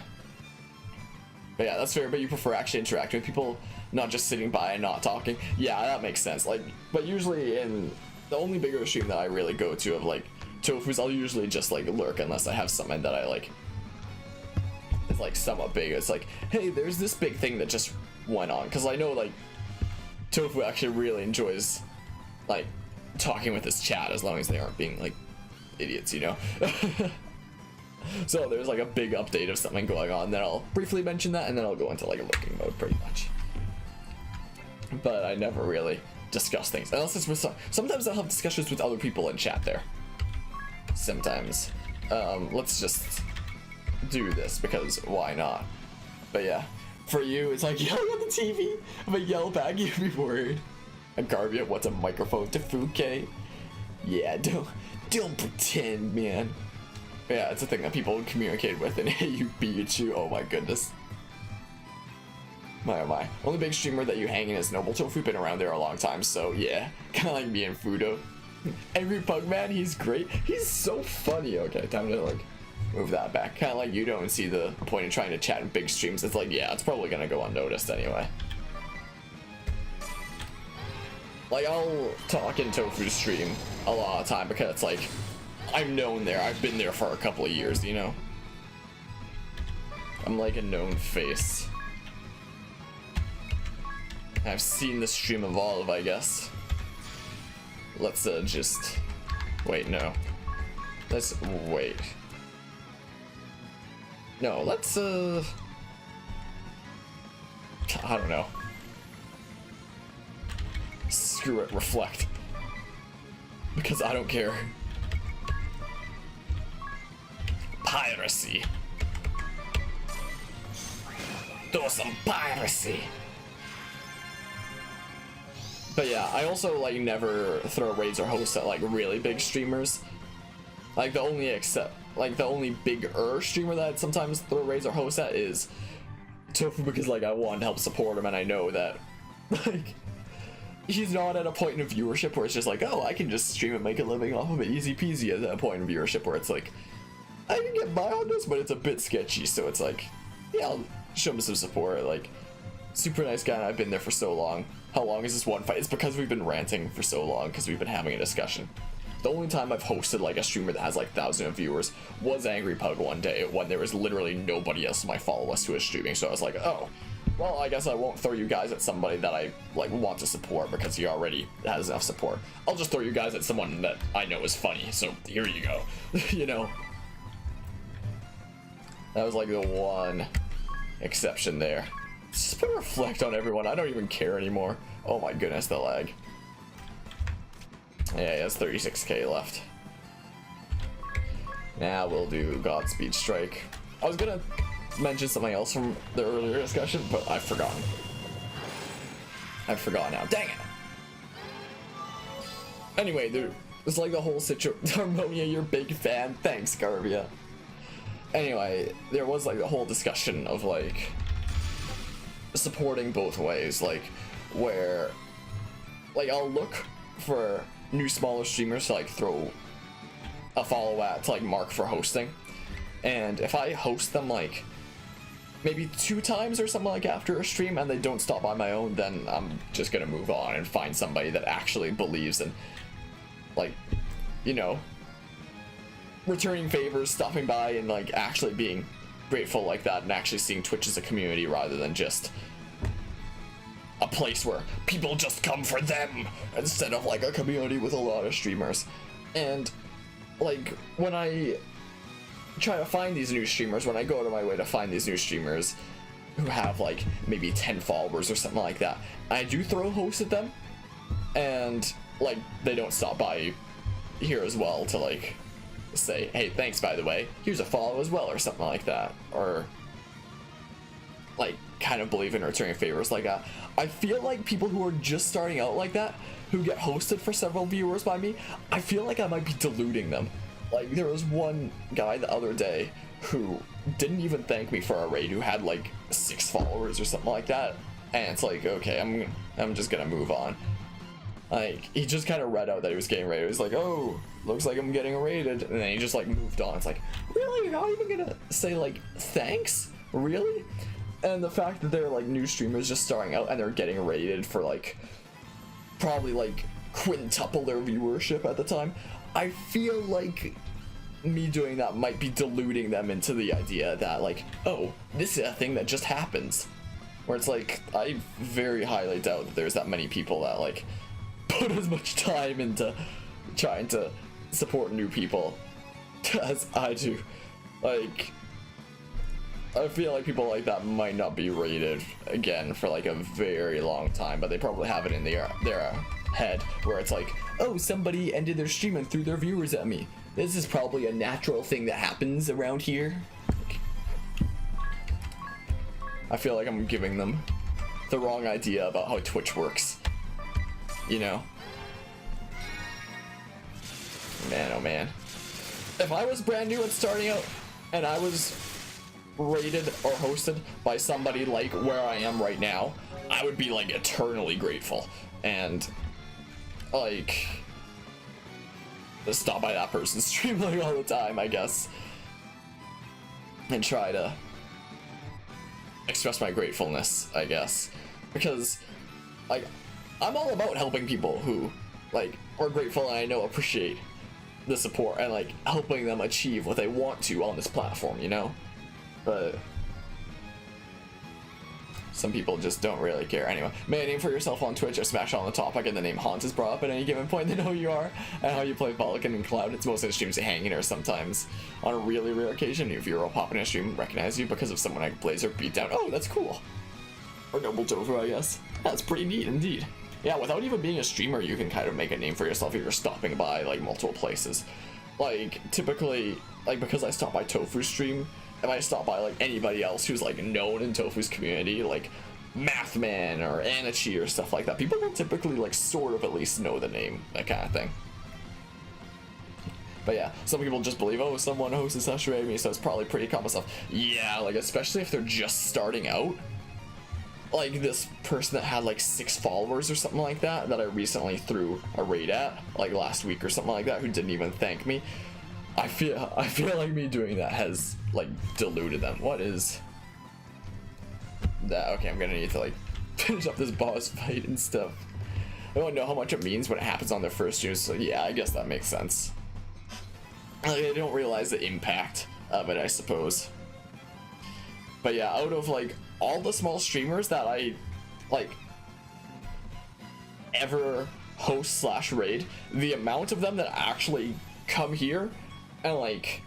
that's fair. But you prefer actually interacting with people, not just sitting by and not talking. Yeah, that makes sense. Like, but usually in the only bigger stream that I really go to of like Tofu's, I'll usually just like lurk unless I have something that I like. It's like somewhat big. It's like, hey, there's this big thing that just went on, because I know like Tofu actually really enjoys like talking with his chat, as long as they aren't being like idiots, you know. So there's like a big update of something going on, then I'll briefly mention that, and then I'll go into like a lurking mode pretty much. But I never really discuss things unless it's with sometimes I'll have discussions with other people in chat there. Sometimes. Let's just do this because why not? But yeah, for you it's like yelling at the TV. If I yell back, you'd be worried. And Garbia, what's a microphone to Fuke? Yeah, don't pretend, man. Yeah, it's a thing that people communicate with in AU Pikachu. Oh my goodness. My oh my. Only big streamer that you hang in is Noble Tofu, been around there a long time, so yeah. Kinda like me and Fudo. Angry Pugman, he's great. He's so funny. Okay, time to like move that back. Kinda like you don't see the point in trying to chat in big streams. It's like, yeah, it's probably gonna go unnoticed anyway. Like, I'll talk in Tofu's stream a lot of time because it's like, I'm known there. I've been there for a couple of years, you know? I'm like a known face. I've seen the stream evolve, I guess. Let's just wait. No, let's wait. No, let's I don't know. Screw it, reflect. Because I don't care. Piracy. Do some piracy. But yeah, I also like never throw raids or hosts at like really big streamers. Like the only bigger streamer that I'd sometimes throw raids or hosts at is Tofu, because like I want to help support him and I know that like he's not at a point in viewership where it's just like, oh, I can just stream and make a living off of it easy peasy, at a point in viewership where it's like, I can get by on this, but it's a bit sketchy. So it's like, yeah, I'll show him some support. Like, super nice guy, and I've been there for so long. How long is this one fight? It's because we've been ranting for so long, because we've been having a discussion. The only time I've hosted like a streamer that has like 1,000 viewers was Angry Pug one day, when there was literally nobody else on my follow list who was streaming. So I was like, oh, well, I guess I won't throw you guys at somebody that I like want to support because he already has enough support. I'll just throw you guys at someone that I know is funny. So here you go. You know, that was like the one exception there. Just put reflect on everyone. I don't even care anymore. Oh my goodness, the lag. Yeah, he has 36k left. Now we'll do Godspeed Strike. I was gonna mention something else from the earlier discussion, but I've forgotten. I've forgotten now. Dang it! Anyway, there's like the whole situation. Harmonia, you're a big fan. Thanks, Garbia. Anyway, there was like the whole discussion of like supporting both ways, like where like I'll look for new smaller streamers to like throw a follow at to like mark for hosting, and if I host them like maybe 2 times or something like after a stream and they don't stop by my own, then I'm just gonna move on and find somebody that actually believes in like, you know, returning favors, stopping by and like actually being grateful like that, and actually seeing Twitch as a community rather than just a place where people just come for them instead of like a community with a lot of streamers. And like when I try to find these new streamers, when I go out of my way to find these new streamers who have like maybe 10 followers or something like that, I do throw hosts at them, and like they don't stop by here as well to like say, hey, thanks by the way, here's a follow as well, or something like that, or like kind of believe in returning favors like that. I feel like people who are just starting out like that, who get hosted for several viewers by me, I feel like I might be deluding them. Like there was one guy the other day who didn't even thank me for a raid, who had like 6 followers or something like that, and it's like, okay, I'm just gonna move on. Like he just kind of read out that he was getting raided. He was like, oh, looks like I'm getting raided, and then he just like moved on. It's like, really, you're not even gonna say like thanks, really? And the fact that they're like new streamers just starting out and they're getting rated for like probably like quintuple their viewership at the time, I feel like me doing that might be deluding them into the idea that like, oh, this is a thing that just happens. Where it's like, I very highly doubt that there's that many people that like put as much time into trying to support new people as I do. Like, I feel like people like that might not be rated again for like a very long time, but they probably have it in their head where it's like, oh, somebody ended their stream and threw their viewers at me. This is probably a natural thing that happens around here. I feel like I'm giving them the wrong idea about how Twitch works. You know? Man, oh man. If I was brand new and starting out, and I was rated or hosted by somebody like where I am right now, I would be like eternally grateful and like just stop by that person's stream like all the time, I guess, and try to express my gratefulness, I guess, because like I'm all about helping people who like are grateful and I know appreciate the support and like helping them achieve what they want to on this platform, you know. But Some people just don't really care. Anyway, make a name for yourself on Twitch or smash on the topic and the name Haunt is brought up at any given point. They know who you are and how you play Pelican and Cloud. It's mostly streams hanging or sometimes on a really rare occasion if you're all popping in a stream recognize you because of someone like Blazer beat down. Oh, that's cool. Or Noble Tofu, I guess. That's pretty neat indeed. Yeah, without even being a streamer, you can kind of make a name for yourself if you're stopping by like multiple places. Like typically, like because I stop by Tofu's stream, if I stop by like anybody else who's like known in Tofu's community, like Mathman or Anichi or stuff like that, people will typically like sort of at least know the name, that kind of thing. But yeah, some people just believe, oh, someone hosts Sashirei me, so it's probably pretty common stuff. Yeah, like especially if they're just starting out. Like this person that had like 6 followers or something like that I recently threw a raid at like last week or something like that, who didn't even thank me. I feel like me doing that has like diluted them. What is that? Okay, I'm gonna need to like finish up this boss fight and stuff. I don't know how much it means when it happens on their first stream, so yeah, I guess that makes sense. Like, I don't realize the impact of it, I suppose. But yeah, out of like all the small streamers that I like ever host / raid, the amount of them that actually come here and like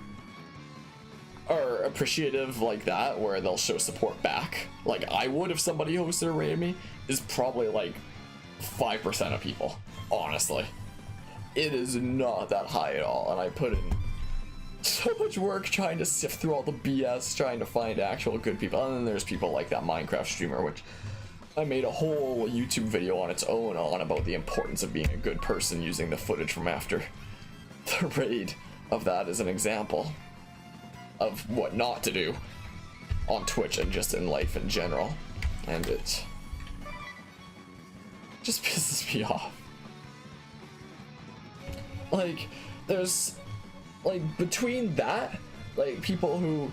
are appreciative like that, where they'll show support back like I would if somebody hosted or raided me, is probably like 5% of people. Honestly, it is not that high at all, and I put in so much work trying to sift through all the BS, trying to find actual good people. And then there's people like that Minecraft streamer, which I made a whole YouTube video on its own on about the importance of being a good person, using the footage from after the raid of that as an example of what not to do on Twitch and just in life in general. And it just pisses me off. Like, there's like between that, like people who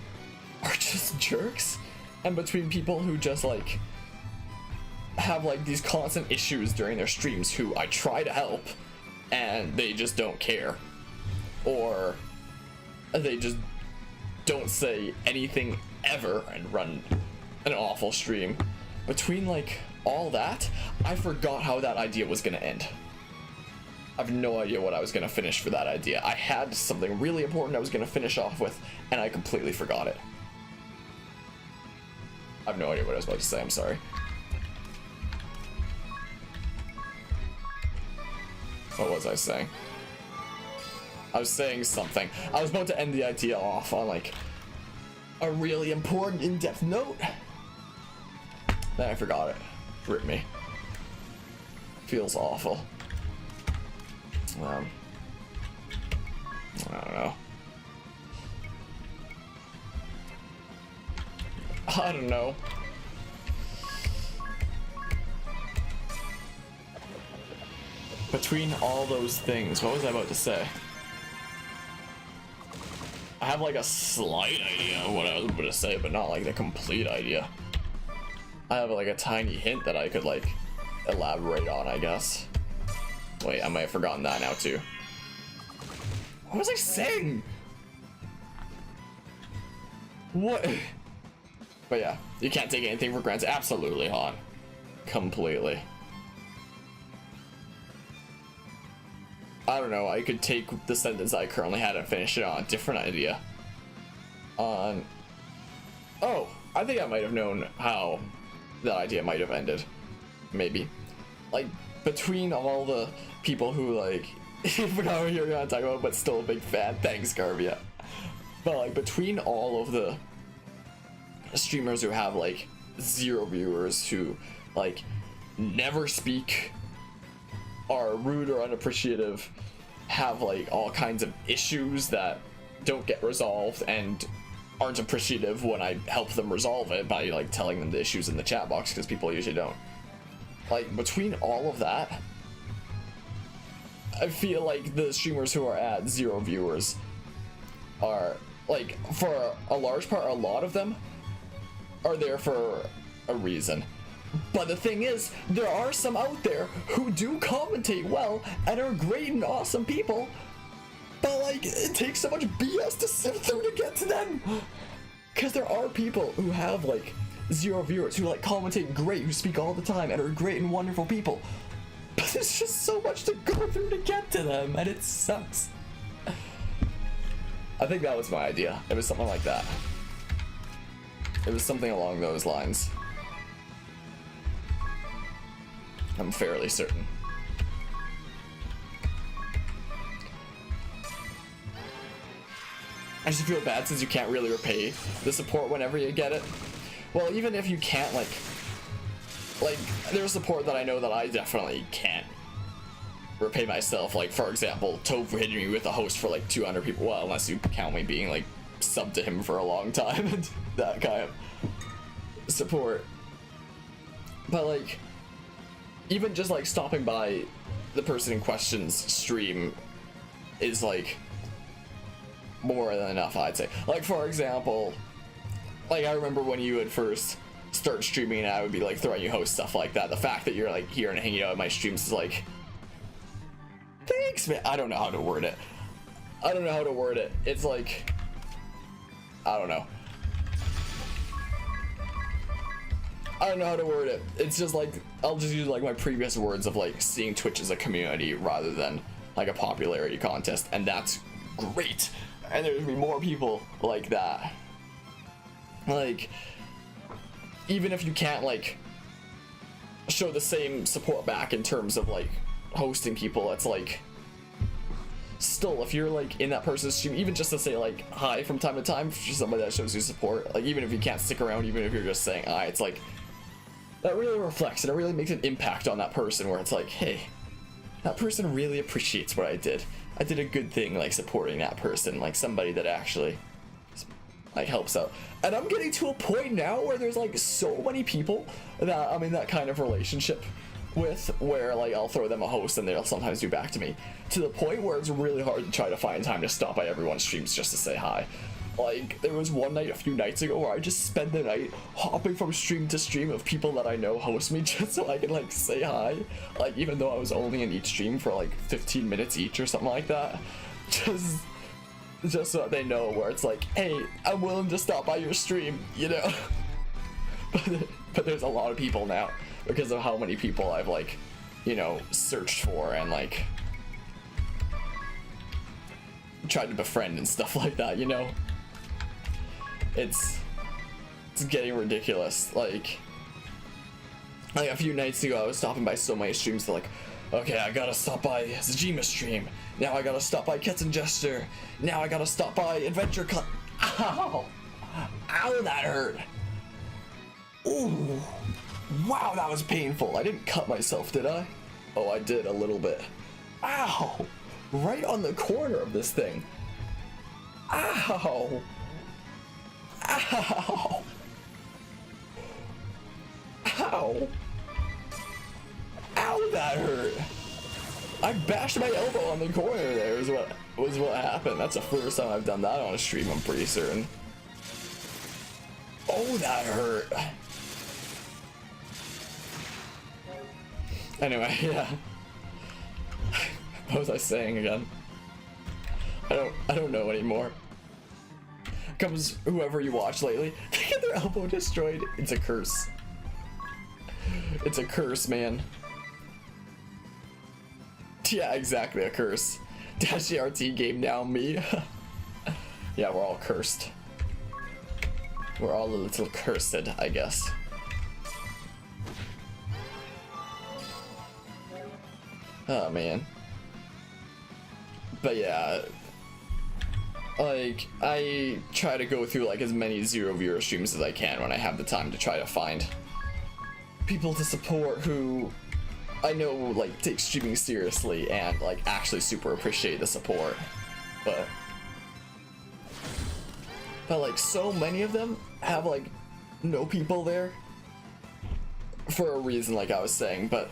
are just jerks, and between people who just like have like these constant issues during their streams, who I try to help and they just don't care, or they just don't say anything ever and run an awful stream. Between like all that, I forgot how that idea was gonna end. I have no idea what I was gonna finish for that idea. I had something really important I was gonna finish off with, and I completely forgot it. I have no idea what I was about to say, I'm sorry. What was I saying? I was saying something. I was about to end the idea off on like a really important in-depth note. Then I forgot it. Rip me. Feels awful. I don't know. I don't know. Between all those things, what was I about to say? I have like a slight idea of what I was about to say, but not like the complete idea. I have like a tiny hint that I could like elaborate on, I guess. Wait, I might have forgotten that now too. What was I saying? What? But yeah, you can't take anything for granted. Absolutely, Han. Completely. I don't know, I could take the sentence I currently had and finish it on a different idea. Oh, I think I might have known how that idea might have ended. Maybe. Like, between all the people who, like, forgot what you were gonna talk about, but still a big fan. Thanks, Garvia. But, like, between all of the streamers who have, like, 0 viewers, who, like, never speak, are rude or unappreciative, have, like, all kinds of issues that don't get resolved, and aren't appreciative when I help them resolve it by, like, telling them the issues in the chat box, because people usually don't. Like, between all of that, I feel like the streamers who are at 0 viewers are, like, for a large part, a lot of them are there for a reason. But the thing is, there are some out there who do commentate well and are great and awesome people, but, like, it takes so much BS to sift through to get to them. Because there are people who have, like, 0 viewers who like commentate great, who speak all the time and are great and wonderful people. But there's just so much to go through to get to them, and it sucks. I think that was my idea. It was something like that. It was something along those lines. I'm fairly certain. I just feel bad since you can't really repay the support whenever you get it. Well, even if you can't, like there's support that I know that I definitely can't repay myself. Like, for example, Tofu hitting me with a host for like 200 people. Well, unless you count me being like subbed to him for a long time and that kind of support. But like, even just like stopping by the person in question's stream is like more than enough, I'd say. Like, for example, like I remember when you would first start streaming and I would be like throwing you host stuff like that. The fact that you're like here and hanging out at my streams is like, thanks, man. I don't know how to word it. It's like, I don't know how to word it. It's just like, I'll just use like my previous words of like seeing Twitch as a community rather than like a popularity contest, and that's great. And there's gonna be more people like that. Like, even if you can't like show the same support back in terms of like hosting people, it's like, still, if you're like in that person's stream, even just to say like hi from time to time for somebody that shows you support, like even if you can't stick around, even if you're just saying hi, it's like, that really reflects and it really makes an impact on that person, where it's like, hey, that person really appreciates what I did. I did a good thing, like supporting that person, like somebody that actually like helps out. And I'm getting to a point now where there's like so many people that I'm in that kind of relationship with, where like I'll throw them a host and they'll sometimes do back to me, to the point where it's really hard to try to find time to stop by everyone's streams just to say hi. Like, there was one night a few nights ago where I just spent the night hopping from stream to stream of people that I know host me just so I can like say hi, like even though I was only in each stream for like 15 minutes each or something like that, just so that they know, where it's like, hey, I'm willing to stop by your stream, you know. But there's a lot of people now because of how many people I've like, you know, searched for and like tried to befriend and stuff like that, you know. It's getting ridiculous. Like a few nights ago I was stopping by so many streams, like, okay, I gotta stop by Zajima's stream, now I gotta stop by Ketsun Jester, now I gotta stop by Adventure Cut. Ow! Ow, that hurt! Ooh! Wow, that was painful. I didn't cut myself, did I? Oh, I did a little bit. Ow! Right on the corner of this thing. Ow! Ow! Ow! Ow, that hurt! I bashed my elbow on the corner there is what happened. That's the first time I've done that on a stream, I'm pretty certain. Oh, that hurt. Anyway, yeah. What was I saying again? I don't know anymore. Comes whoever you watch lately, they get their elbow destroyed. It's a curse. It's a curse, man. Yeah, exactly, a curse. Dash the RT game down me. Yeah, we're all cursed. We're all a little cursed, I guess. Oh, man. But yeah, like, I try to go through like as many 0 viewer streams as I can when I have the time to try to find people to support who I know like take streaming seriously and like actually super appreciate the support. But like so many of them have like no people there for a reason, like I was saying, but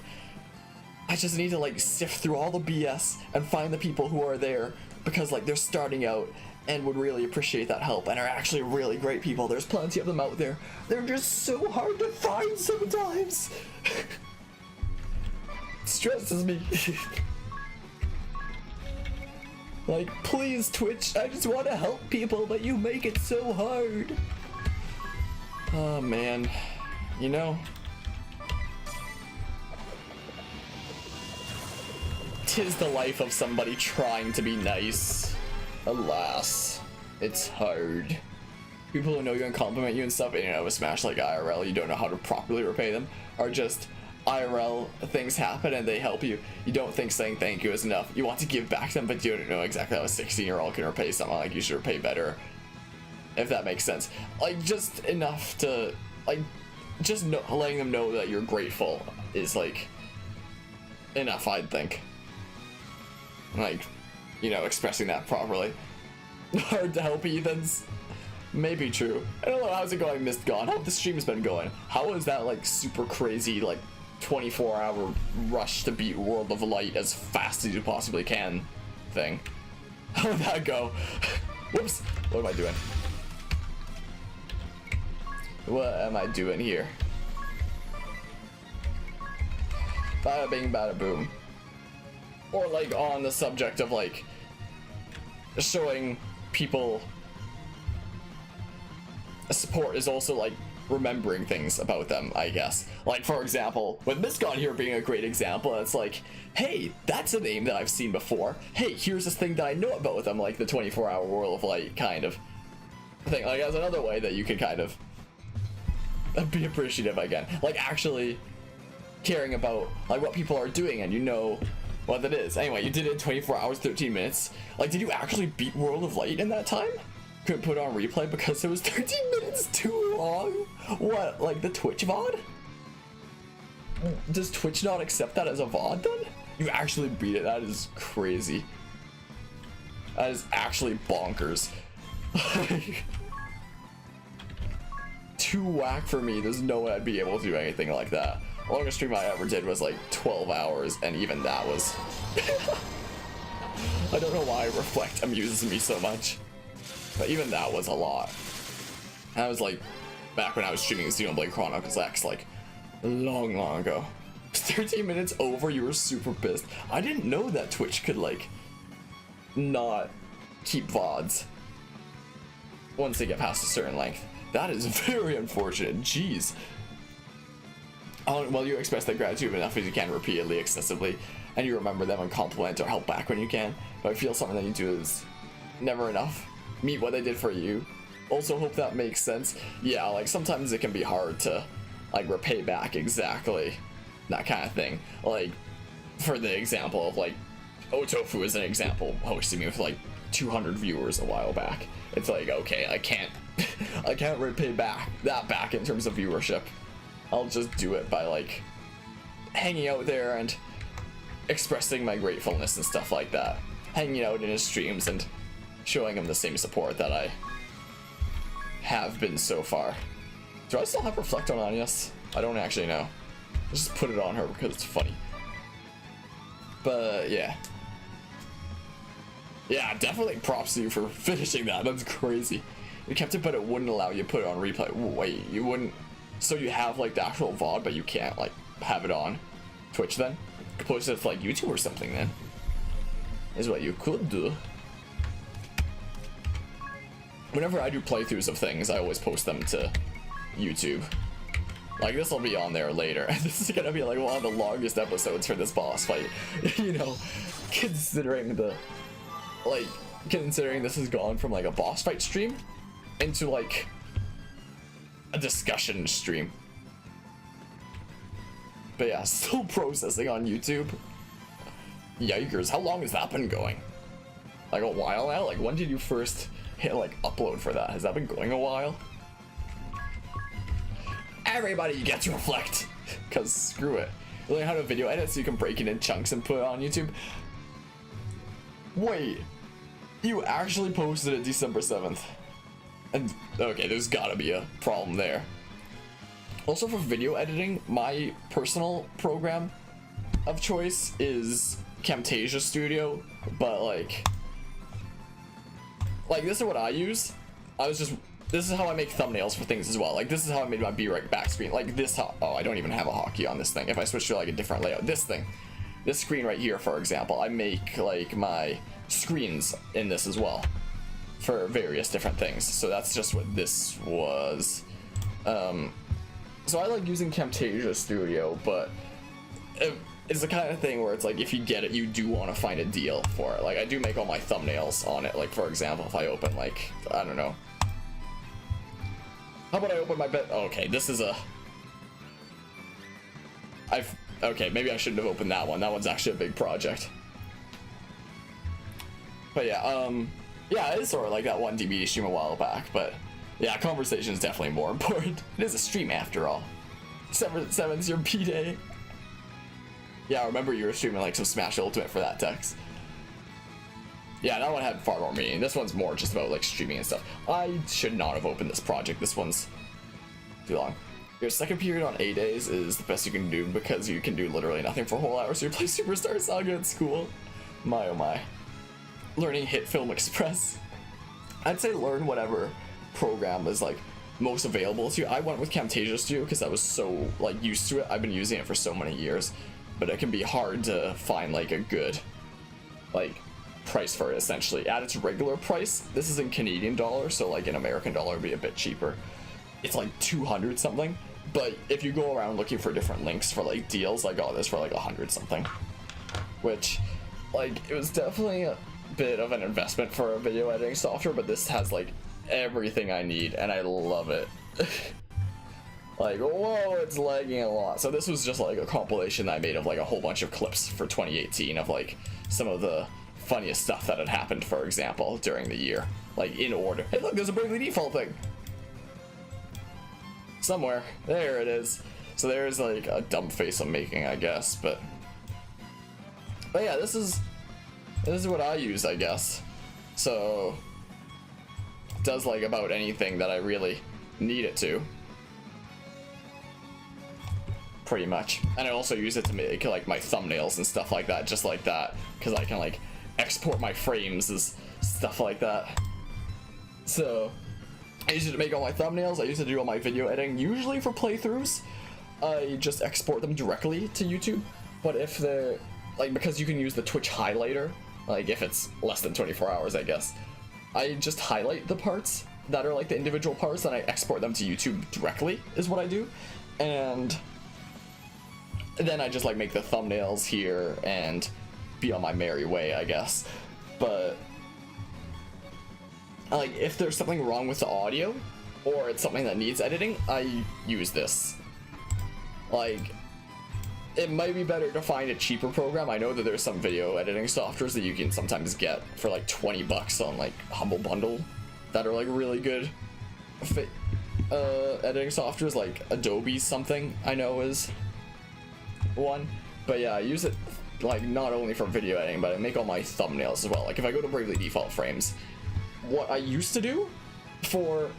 I just need to like sift through all the BS and find the people who are there because like they're starting out and would really appreciate that help and are actually really great people. There's plenty of them out there. They're just so hard to find sometimes. It stresses me. Like, please, Twitch, I just want to help people, but you make it so hard. Oh man, you know, 'tis the life of somebody trying to be nice. Alas, it's hard. People who know you and compliment you and stuff, and you know, with Smash like IRL, you don't know how to properly repay them, are just IRL things happen and they help you. You don't think saying thank you is enough. You want to give back to them, but you don't know exactly how a 16-year-old can repay someone. Like, you should repay better, if that makes sense. Like, just enough to, like, just letting them know that you're grateful is, like, enough, I'd think. Like, you know, expressing that properly. Hard to help heathens. Maybe true. I don't know, how's it going, Mist Gone? How the stream's been going? How is that, like, super crazy, like, 24-hour rush to beat World of Light as fast as you possibly can thing? How did that go? Whoops. What am I doing? What am I doing here? Bada bing, bada boom. Or, like, on the subject of, like, showing people support is also, like, remembering things about them, I guess. Like, for example, with Miscon here being a great example, it's like, hey, that's a name that I've seen before. Hey, here's this thing that I know about them, like the 24-hour World of Light kind of thing. Like, as another way that you can kind of be appreciative again. Like, actually caring about, like, what people are doing and you know what that is. Anyway, you did it in 24 hours, 13 minutes. Like, did you actually beat World of Light in that time? Couldn't put it on replay because it was 13 minutes too long? What, like the Twitch VOD? Does Twitch not accept that as a VOD then? You actually beat it, that is crazy. That is actually bonkers. Too whack for me, there's no way I'd be able to do anything like that. The longest stream I ever did was like 12 hours, and even that was... I don't know why Reflect amuses me so much. But even that was a lot. That was like back when I was streaming Xenoblade Chronicles X, like long ago. 13 minutes over, you were super pissed. I didn't know that Twitch could like not keep VODs once they get past a certain length. That is very unfortunate. Jeez. Well, you express that gratitude enough as you can repeatedly, excessively, and you remember them and compliment or help back when you can. But I feel something that you do is never enough. Meet what they did for you. Also hope that makes sense. Yeah, like sometimes it can be hard to like repay back exactly that kind of thing. Like for the example of like Otofu is an example hosting me with like 200 viewers a while back. It's like, okay, I can't I can't repay back in terms of viewership. I'll just do it by like hanging out there and expressing my gratefulness and stuff like that. Hanging out in his streams and showing him the same support that I have been so far. Do I still have Reflect on Anyas? I don't actually know. I'll just put it on her because it's funny. But yeah. Yeah, definitely props to you for finishing that. That's crazy. You kept it, but it wouldn't allow you to put it on replay. Wait, you wouldn't... So you have like the actual VOD, but you can't like have it on Twitch then? You could post it to like YouTube or something then. Is what you could do. Whenever I do playthroughs of things, I always post them to YouTube. Like, this will be on there later. This is gonna be like one of the longest episodes for this boss fight. You know, considering the... Like, considering this has gone from like a boss fight stream into like a discussion stream. But yeah, still processing on YouTube. Yikers, how long has that been going? Like a while now? Like, when did you first hit like upload for that? Has that been going a while? Everybody gets Reflect, cause screw it. Learn how to video edit so you can break it in chunks and put it on YouTube. Wait, you actually posted it December 7th. And okay, there's gotta be a problem there. Also for video editing, my personal program of choice is Camtasia Studio, but like this is what I use. This is how I make thumbnails for things as well. Like, this is how I made my B-Right back screen. Like, this, oh, I don't even have a hotkey on this thing. If I switch to, like, a different layout. This thing. This screen right here, for example. I make, like, my screens in this as well. For various different things. So that's just what this was. So I like using Camtasia Studio, but it's the kind of thing where it's like, if you get it, you do want to find a deal for it. Like, I do make all my thumbnails on it. Like, for example, if I open, like, I don't know. How about I open my bed? Oh, okay, this is a... Okay, maybe I shouldn't have opened that one. That one's actually a big project. But yeah, yeah, it is sort of like that one DVD stream a while back, but yeah, conversation is definitely more important. It is a stream after all. 7's your B-Day. Yeah, I remember you were streaming like some Smash Ultimate for that, Tex. Yeah, that one had far more meaning. This one's more just about like streaming and stuff. I should not have opened this project. This one's too long. Your second period on A days is the best you can do because you can do literally nothing for a whole hour, so you play Superstar Saga at school. My oh my. Learning Hit Film Express. I'd say learn whatever program is like most available to you. I went with Camtasia Studio because I was so like used to it. I've been using it for so many years, but it can be hard to find like a good like price for it. Essentially at its regular price, this is in Canadian dollars, so like in American dollar would be a bit cheaper. It's like 200 something, but if you go around looking for different links for like deals, I got this for like 100 something, which like it was definitely a bit of an investment for a video editing software, but this has like everything I need and I love it. Like, whoa, it's lagging a lot. So this was just like a compilation that I made of like a whole bunch of clips for 2018 of like some of the funniest stuff that had happened, for example, during the year, like in order. Hey look, there's a Bravely Default thing somewhere. There it is. So there's like a dumb face I'm making, I guess, but yeah, this is what I use, I guess. So it does like about anything that I really need it to, pretty much. And I also use it to make like my thumbnails and stuff like that, just like that, because I can like export my frames as stuff like that. So I use it to make all my thumbnails. I use it to do all my video editing. Usually for playthroughs, I just export them directly to YouTube. But if they're like, because you can use the Twitch highlighter, like if it's less than 24 hours, I guess, I just highlight the parts that are like the individual parts and I export them to YouTube directly is what I do. And then I just like make the thumbnails here and be on my merry way, I guess. But like if there's something wrong with the audio or it's something that needs editing, I use this. Like, it might be better to find a cheaper program. I know that there's some video editing softwares that you can sometimes get for like 20 bucks on like Humble Bundle that are like really good editing softwares, like Adobe something I know is one. But yeah, I use it like not only for video editing, but I make all my thumbnails as well. Like if I go to Bravely Default Frames, what I used to do for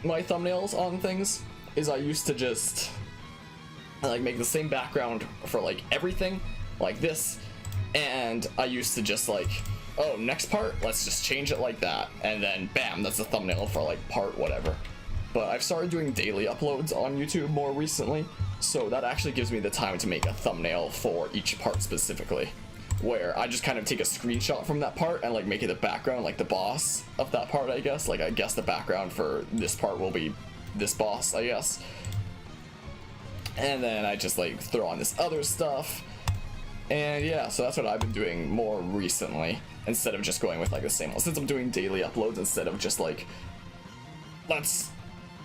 my thumbnails on things is I used to just like make the same background for like everything like this, and I used to just like, oh, next part, let's just change it like that, and then bam, that's the thumbnail for like part whatever. But I've started doing daily uploads on YouTube more recently, so that actually gives me the time to make a thumbnail for each part specifically, where I just kind of take a screenshot from that part and like make it the background, like the boss of that part, I guess. Like I guess the background for this part will be this boss, I guess. And then I just like throw on this other stuff. And yeah, so that's what I've been doing more recently, instead of just going with like the same one. Since I'm doing daily uploads, instead of just like, let's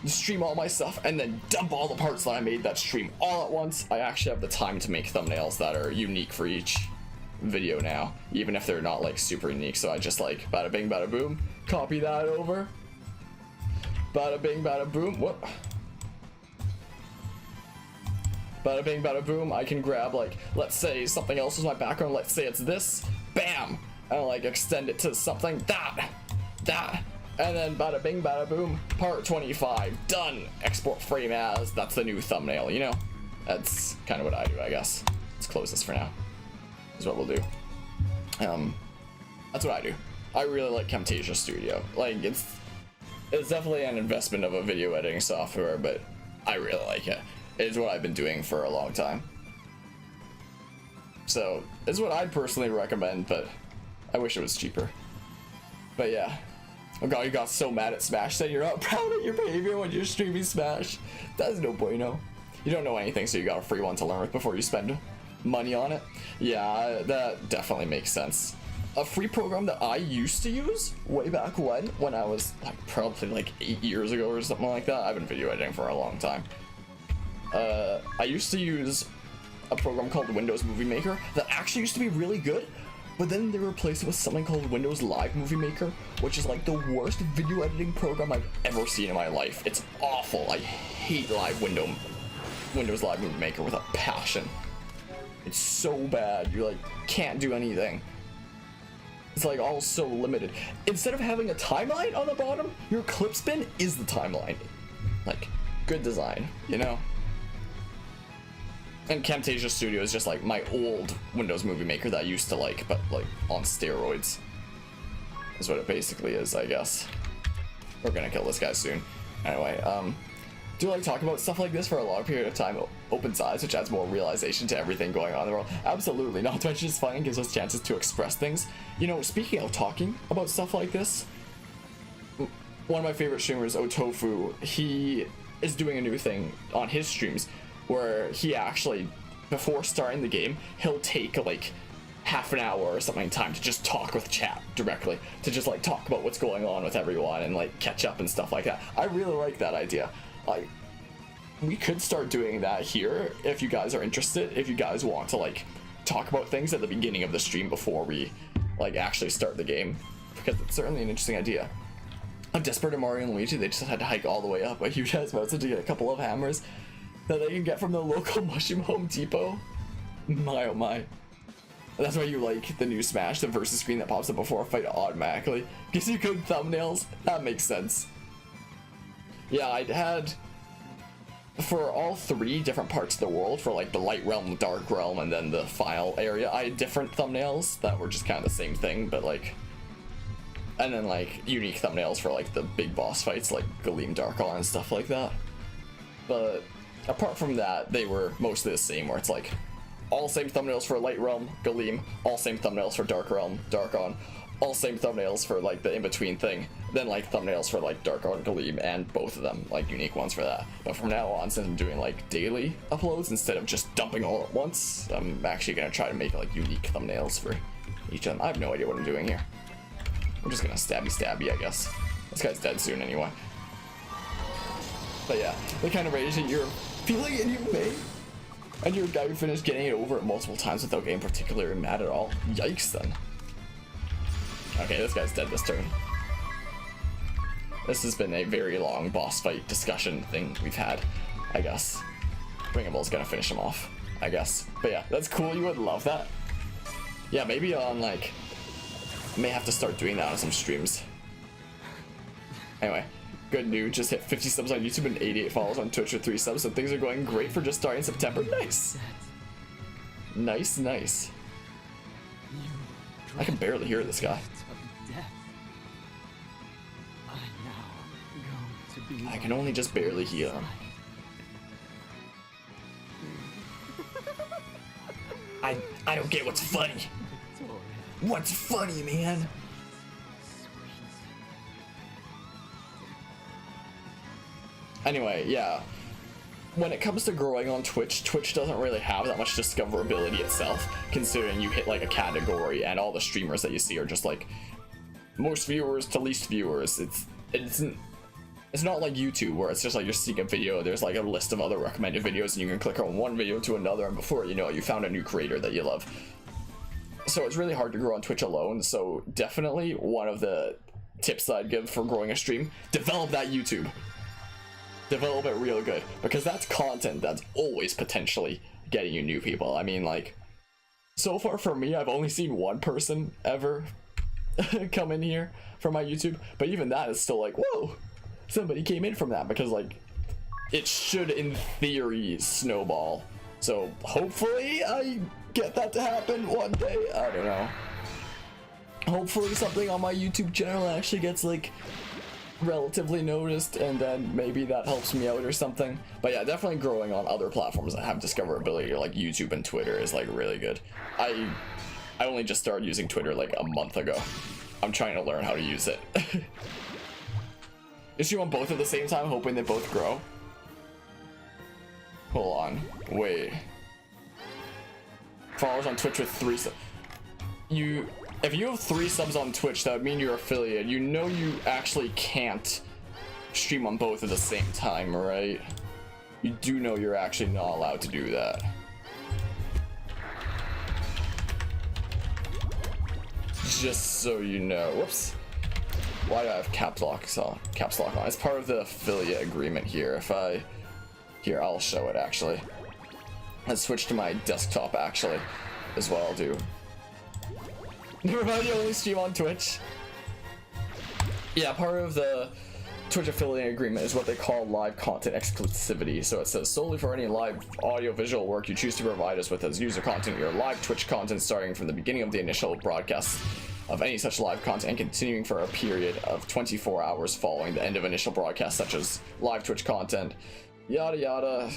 stream all my stuff and then dump all the parts that I made that stream all at once, I actually have the time to make thumbnails that are unique for each video now, even if they're not like super unique. So I just like bada bing bada boom, copy that over, bada bing bada boom, whoop, bada bing bada boom. I can grab like, let's say something else is my background, let's say it's this, bam, and like extend it to something that, and then bada bing bada boom, part 25 done, export frame as, that's the new thumbnail, you know. That's kind of what I do, I guess. Let's close this for now, is what we'll do. That's what I do. I really like Camtasia Studio. Like it's definitely an investment of a video editing software, but I really like it. It's what I've been doing for a long time. So it's what I'd personally recommend, but I wish it was cheaper. But yeah, Oh god, you got so mad at Smash that you're not proud of your behavior when you're streaming Smash. That's no bueno. You don't know anything, so you got a free one to learn with before you spend money on it. Yeah, that definitely makes sense. A free program that I used to use way back when I was like probably like 8 years ago or something like that. I've been video editing for a long time. I used to use a program called Windows Movie Maker that actually used to be really good, but then they replaced it with something called Windows Live Movie Maker, which is like the worst video editing program I've ever seen in my life. It's awful. I hate Windows Live Movie Maker with a passion. It's so bad. You like can't do anything. It's like all so limited. Instead of having a timeline on the bottom, your clip spin is the timeline. Like, good design, you know? And Camtasia Studio is just like my old Windows Movie Maker that I used to like, but like on steroids. Is what it basically is, I guess. We're gonna kill this guy soon. Anyway, do you like talk about stuff like this for a long period of time? Opens eyes, which adds more realization to everything going on in the world. Absolutely, not to mention it's fun and gives us chances to express things. You know, speaking of talking about stuff like this, one of my favorite streamers, Otofu, he is doing a new thing on his streams where he actually, before starting the game, he'll take like half an hour or something time to just talk with chat directly, to just like talk about what's going on with everyone and like catch up and stuff like that. I really like that idea. Like, we could start doing that here if you guys are interested, if you guys want to like talk about things at the beginning of the stream before we like actually start the game, because it's certainly an interesting idea. I'm desperate at Mario and Luigi. They just had to hike all the way up a huge ass mountain to get a couple of hammers that they can get from the local Mushroom Home Depot. My oh my. That's why you like the new Smash, the versus screen that pops up before a fight automatically. Gives you good thumbnails. That makes sense. Yeah, I'd had, for all 3 different parts of the world, for like the light realm, the dark realm, and then the final area, I had different thumbnails that were just kind of the same thing, but like, and then like unique thumbnails for like the big boss fights like Galeem Darkon and stuff like that. But apart from that, they were mostly the same, where it's like all same thumbnails for light realm, Galeem, all same thumbnails for dark realm, Darkon, all same thumbnails for like the in-between thing, then like thumbnails for like Darkon, Galeem, and both of them, like unique ones for that. But from now on, since I'm doing like daily uploads instead of just dumping all at once, I'm actually gonna try to make like unique thumbnails for each of them. I have no idea what I'm doing here. I'm just gonna stabby, I guess. This guy's dead soon anyway. But yeah, the kind of rage that you're feeling inhumane, and you're a guy who finished getting it over it multiple times without getting particularly mad at all. Yikes then. Okay, this guy's dead this turn. This has been a very long boss fight discussion thing we've had, I guess. Ringable's gonna finish him off, I guess. But yeah, that's cool. You would love that. Yeah, maybe on like, I may have to start doing that on some streams. Anyway, good news, just hit 50 subs on YouTube and 88 follows on Twitch with 3 subs, so things are going great for just starting September. Nice. Nice, nice. I can barely hear this guy. I can only just barely hear him. I don't get what's funny. What's funny, man? Anyway, yeah. When it comes to growing on Twitch, Twitch doesn't really have that much discoverability itself, considering you hit like a category and all the streamers that you see are just like most viewers to least viewers. It's not like YouTube where it's just like you're seeing a video, there's like a list of other recommended videos and you can click on one video to another, and before you know it, you found a new creator that you love. So it's really hard to grow on Twitch alone. So definitely one of the tips that I'd give for growing a stream, develop that YouTube. Develop it real good, because that's content that's always potentially getting you new people. I mean, like, so far for me, I've only seen one person ever come in here from my YouTube, but even that is still like, whoa, somebody came in from that, because like it should in theory snowball. So hopefully I get that to happen one day. I don't know, hopefully something on my YouTube channel actually gets like relatively noticed, and then maybe that helps me out or something. But yeah, definitely growing on other platforms that have discoverability like YouTube and Twitter is like really good. I only just started using Twitter like a month ago. I'm trying to learn how to use it. Is she on both at the same time, hoping they both grow? Hold on. Wait. Followers on Twitch with 3 subs. If you have 3 subs on Twitch, that would mean you're affiliate. You know you actually can't stream on both at the same time, right? You do know you're actually not allowed to do that. Just so you know. Whoops. Why do I have caps lock on? It's part of the affiliate agreement here. Here, I'll show it actually. Let's switch to my desktop actually, is what I'll do. Never mind, you only stream on Twitch. Yeah, part of the Twitch affiliate agreement is what they call live content exclusivity. So it says solely for any live audio visual work you choose to provide us with as user content, your live Twitch content starting from the beginning of the initial broadcast of any such live content and continuing for a period of 24 hours following the end of initial broadcast, such as live Twitch content, yada yada.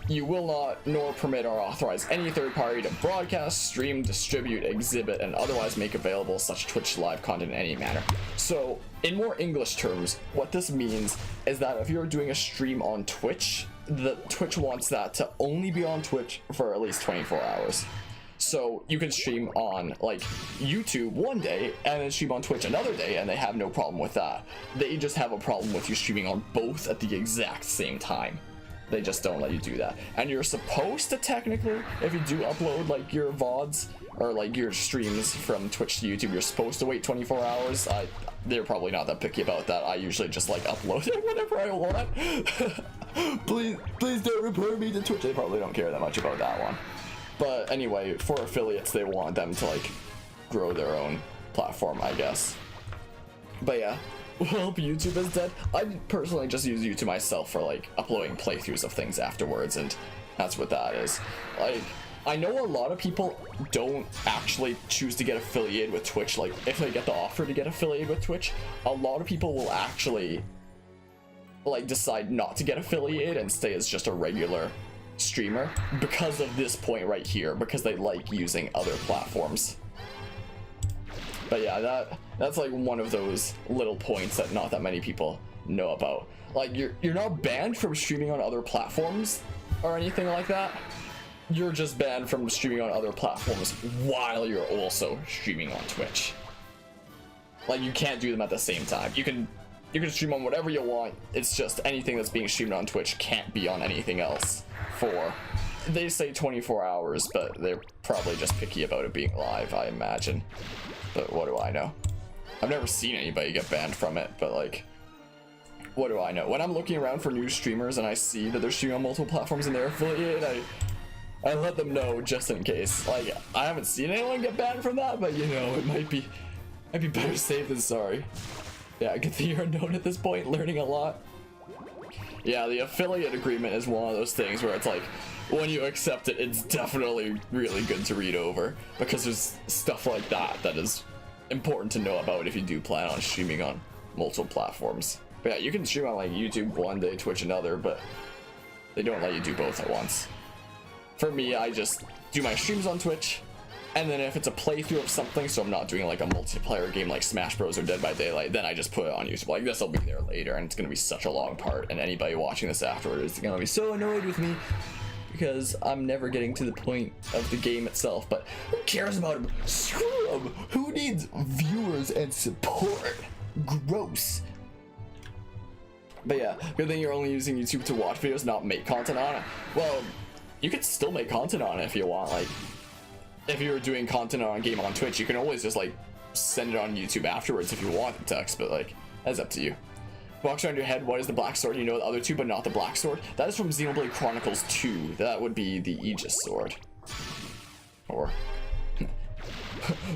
You will not nor permit or authorize any third party to broadcast, stream, distribute, exhibit, and otherwise make available such Twitch live content in any manner. So, in more English terms, what this means is that if you're doing a stream on Twitch, the Twitch wants that to only be on Twitch for at least 24 hours. So you can stream on like YouTube one day and then stream on Twitch another day, and they have no problem with that. They just have a problem with you streaming on both at the exact same time. They just don't let you do that. And you're supposed to technically, if you do upload like your VODs or like your streams from Twitch to YouTube, you're supposed to wait 24 hours. They're probably not that picky about that. I usually just like upload it whenever I want. please don't report me to Twitch. They probably don't care that much about that one. But anyway, for affiliates, they want them to like grow their own platform, I guess. But yeah. Well, YouTube is dead. I personally just use YouTube myself for like uploading playthroughs of things afterwards, and that's what that is. Like, I know a lot of people don't actually choose to get affiliated with Twitch. Like, if they get the offer to get affiliated with Twitch, a lot of people will actually like decide not to get affiliated and stay as just a regular streamer because of this point right here, because they like using other platforms. But yeah, that's like one of those little points that not that many people know about. Like, you're not banned from streaming on other platforms or anything like that. You're just banned from streaming on other platforms while you're also streaming on Twitch. Like, you can't do them at the same time. You can stream on whatever you want. It's just anything that's being streamed on Twitch can't be on anything else for, they say 24 hours, but they're probably just picky about it being live, I imagine. But what do I know? I've never seen anybody get banned from it, but like, what do I know? When I'm looking around for new streamers and I see that they're streaming on multiple platforms and they're affiliated, I let them know just in case. Like, I haven't seen anyone get banned from that, but you know, it might be better safe than sorry. Yeah, good thing you're unknown at this point, learning a lot. Yeah, the affiliate agreement is one of those things where it's like, when you accept it, it's definitely really good to read over, because there's stuff like that that is important to know about if you do plan on streaming on multiple platforms. But yeah, you can stream on like YouTube one day, Twitch another, but they don't let you do both at once. For me, I just do my streams on Twitch, and then if it's a playthrough of something, so I'm not doing like a multiplayer game like Smash Bros or Dead by Daylight, then I just put it on YouTube. Like, this will be there later, and it's gonna be such a long part, and anybody watching this afterward is gonna be so annoyed with me because I'm never getting to the point of the game itself. But who cares about them? Screw them! Who needs viewers and support? Gross. But yeah, good thing you're only using YouTube to watch videos, not make content on it. Well, you could still make content on it if you want. Like, if you were doing content on a game on Twitch, you can always just like send it on YouTube afterwards if you want the text, but like, that's up to you. Box around your head, what is the black sword? You know the other two, but not the black sword. That is from Xenoblade Chronicles 2. That would be the Aegis sword. Or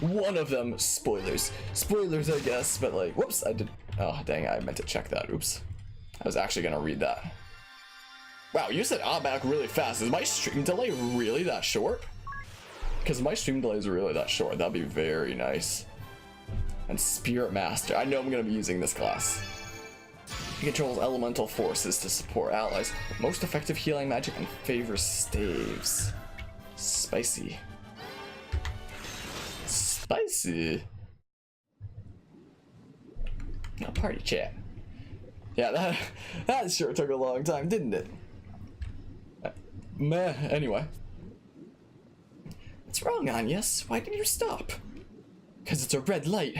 one of them. Spoilers. Spoilers, I guess, but like, whoops, I did. Oh, dang, I meant to check that. Oops. I was actually gonna read that. Wow, you said back really fast. Is my stream delay really that short? Because my stream delays are really that short. That'd be very nice. And Spirit Master. I know I'm gonna be using this class. He controls elemental forces to support allies. Most effective healing magic and favors staves. Spicy. Spicy. Now party chat. Yeah, that sure took a long time, didn't it? Meh, anyway. What's wrong, Agnes? Why did you stop? Because it's a red light.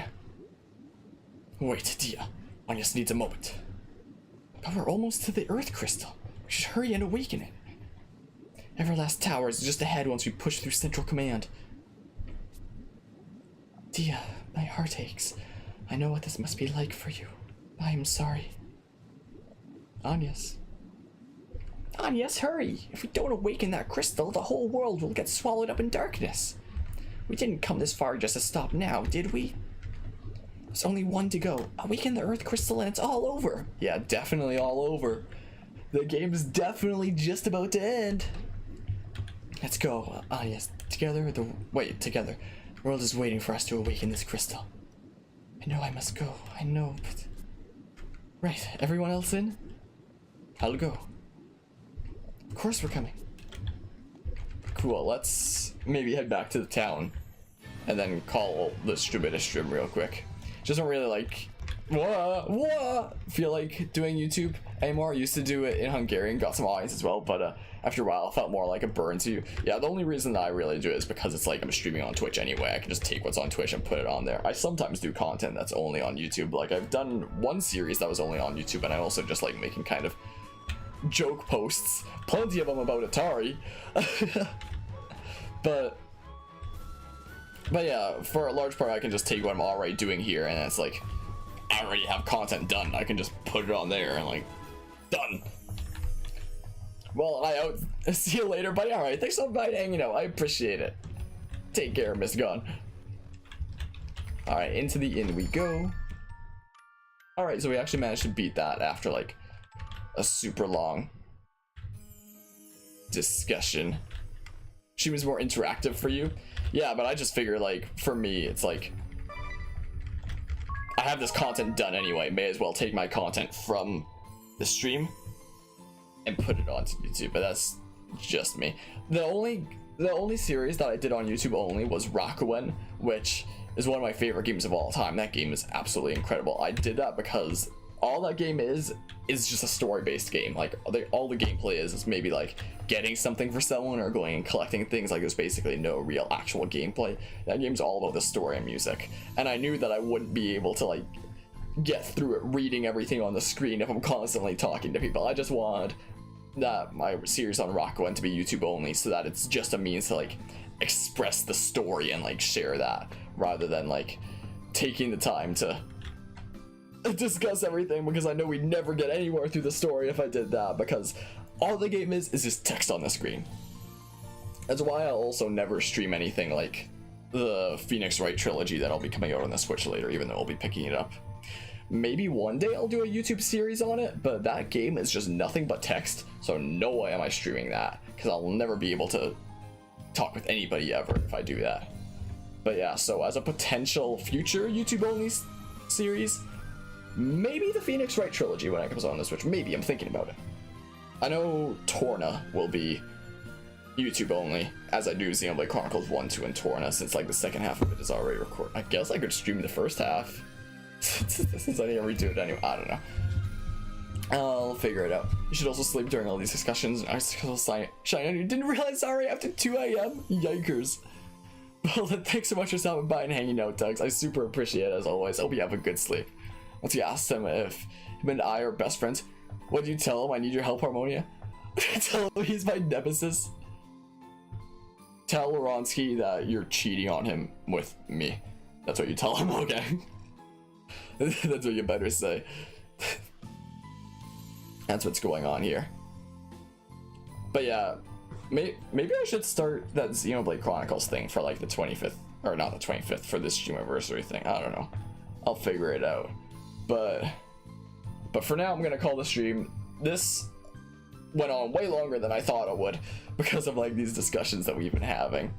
Wait, dear. Agnes needs a moment. But we're almost to the Earth Crystal. We should hurry and awaken it. Everlast Tower is just ahead once we push through Central Command. Dia, my heart aches. I know what this must be like for you. I am sorry. Agnes. Agnes, hurry! If we don't awaken that crystal, the whole world will get swallowed up in darkness. We didn't come this far just to stop now, did we? There's only one to go. Awaken the Earth Crystal and it's all over. Yeah, definitely all over. The game is definitely just about to end. Let's go. Yes, together. Together. The world is waiting for us to awaken this crystal. I know I must go. I know, but... Right, everyone else in? I'll go. Of course we're coming. Cool, let's maybe head back to the town. And then call the Strimin a stream real quick. Just don't really like... feel like doing YouTube anymore. I used to do it in Hungarian, got some audience as well, but after a while it felt more like a burn to you. Yeah, the only reason that I really do it is because it's like I'm streaming on Twitch anyway. I can just take what's on Twitch and put it on there. I sometimes do content that's only on YouTube. Like I've done one series that was only on YouTube, and I also just like making kind of joke posts. Plenty of them about Atari. But yeah, for a large part I can just take what I'm already doing here, and it's like I already have content done. I can just put it on there and like done. Well, I see you later, buddy. All right, thanks so much for hanging out. I appreciate it. Take care, Miss Gunn. All right, into the inn we go. All right, so we actually managed to beat that after like a super long discussion. She was more interactive for you. Yeah, but I just figure like for me, it's like I have this content done anyway. May as well take my content from the stream and put it onto YouTube. But that's just me. The only series that I did on YouTube only was Rakuen, which is one of my favorite games of all time. That game is absolutely incredible. I did that because all that game is just a story-based game. Like all the gameplay is maybe like getting something for someone or going and collecting things. Like there's basically no real actual gameplay. That game's all about the story and music, and I knew that I wouldn't be able to like get through it reading everything on the screen if I'm constantly talking to people. I just wanted that my series on Rakuen to be YouTube only, so that it's just a means to like express the story and like share that, rather than like taking the time to discuss everything, because I know we'd never get anywhere through the story if I did that, because all the game is just text on the screen. That's why I'll also never stream anything like the Phoenix Wright trilogy that I'll be coming out on the Switch later, even though I'll be picking it up. Maybe one day I'll do a YouTube series on it, but that game is just nothing but text, so no way am I streaming that, because I'll never be able to talk with anybody ever if I do that. But yeah, so as a potential future YouTube only series, maybe the Phoenix Wright trilogy when it comes on the Switch. Maybe, I'm thinking about it. I know Torna will be YouTube only, as I do Xenoblade Chronicles 1, 2, and Torna, since like the second half of it is already recorded. I guess I could stream the first half, since I didn't redo it anyway. I don't know. I'll figure it out. You should also sleep during all these discussions. I still shine on you. Didn't realize already after 2 a.m. Yikers. Well, then thanks so much for stopping by and hanging out, Tugs. I super appreciate it as always. I hope you have a good sleep. Once you asked him if him and I are best friends, what do you tell him? I need your help, Harmonia. Tell him he's my nemesis. Tell Loronsky that you're cheating on him with me. That's what you tell him, okay? That's what you better say. That's what's going on here. But yeah, maybe I should start that Xenoblade Chronicles thing for like the 25th, or not the 25th, for this stream anniversary thing. I don't know. I'll figure it out. But for now, I'm gonna call the stream. This went on way longer than I thought it would because of like these discussions that we've been having.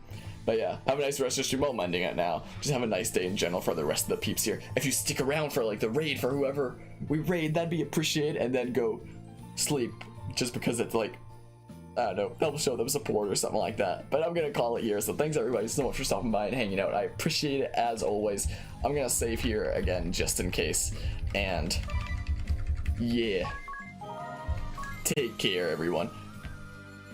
But yeah, have a nice rest of the stream. I'm ending it now. Just have a nice day in general for the rest of the peeps here. If you stick around for like the raid for whoever we raid, that'd be appreciated, and then go sleep just because it's like, I don't know, that'll show them support or something like that. But I'm gonna call it here. So thanks everybody so much for stopping by and hanging out. I appreciate it as always. I'm gonna save here again just in case, and Yeah. Take care, everyone.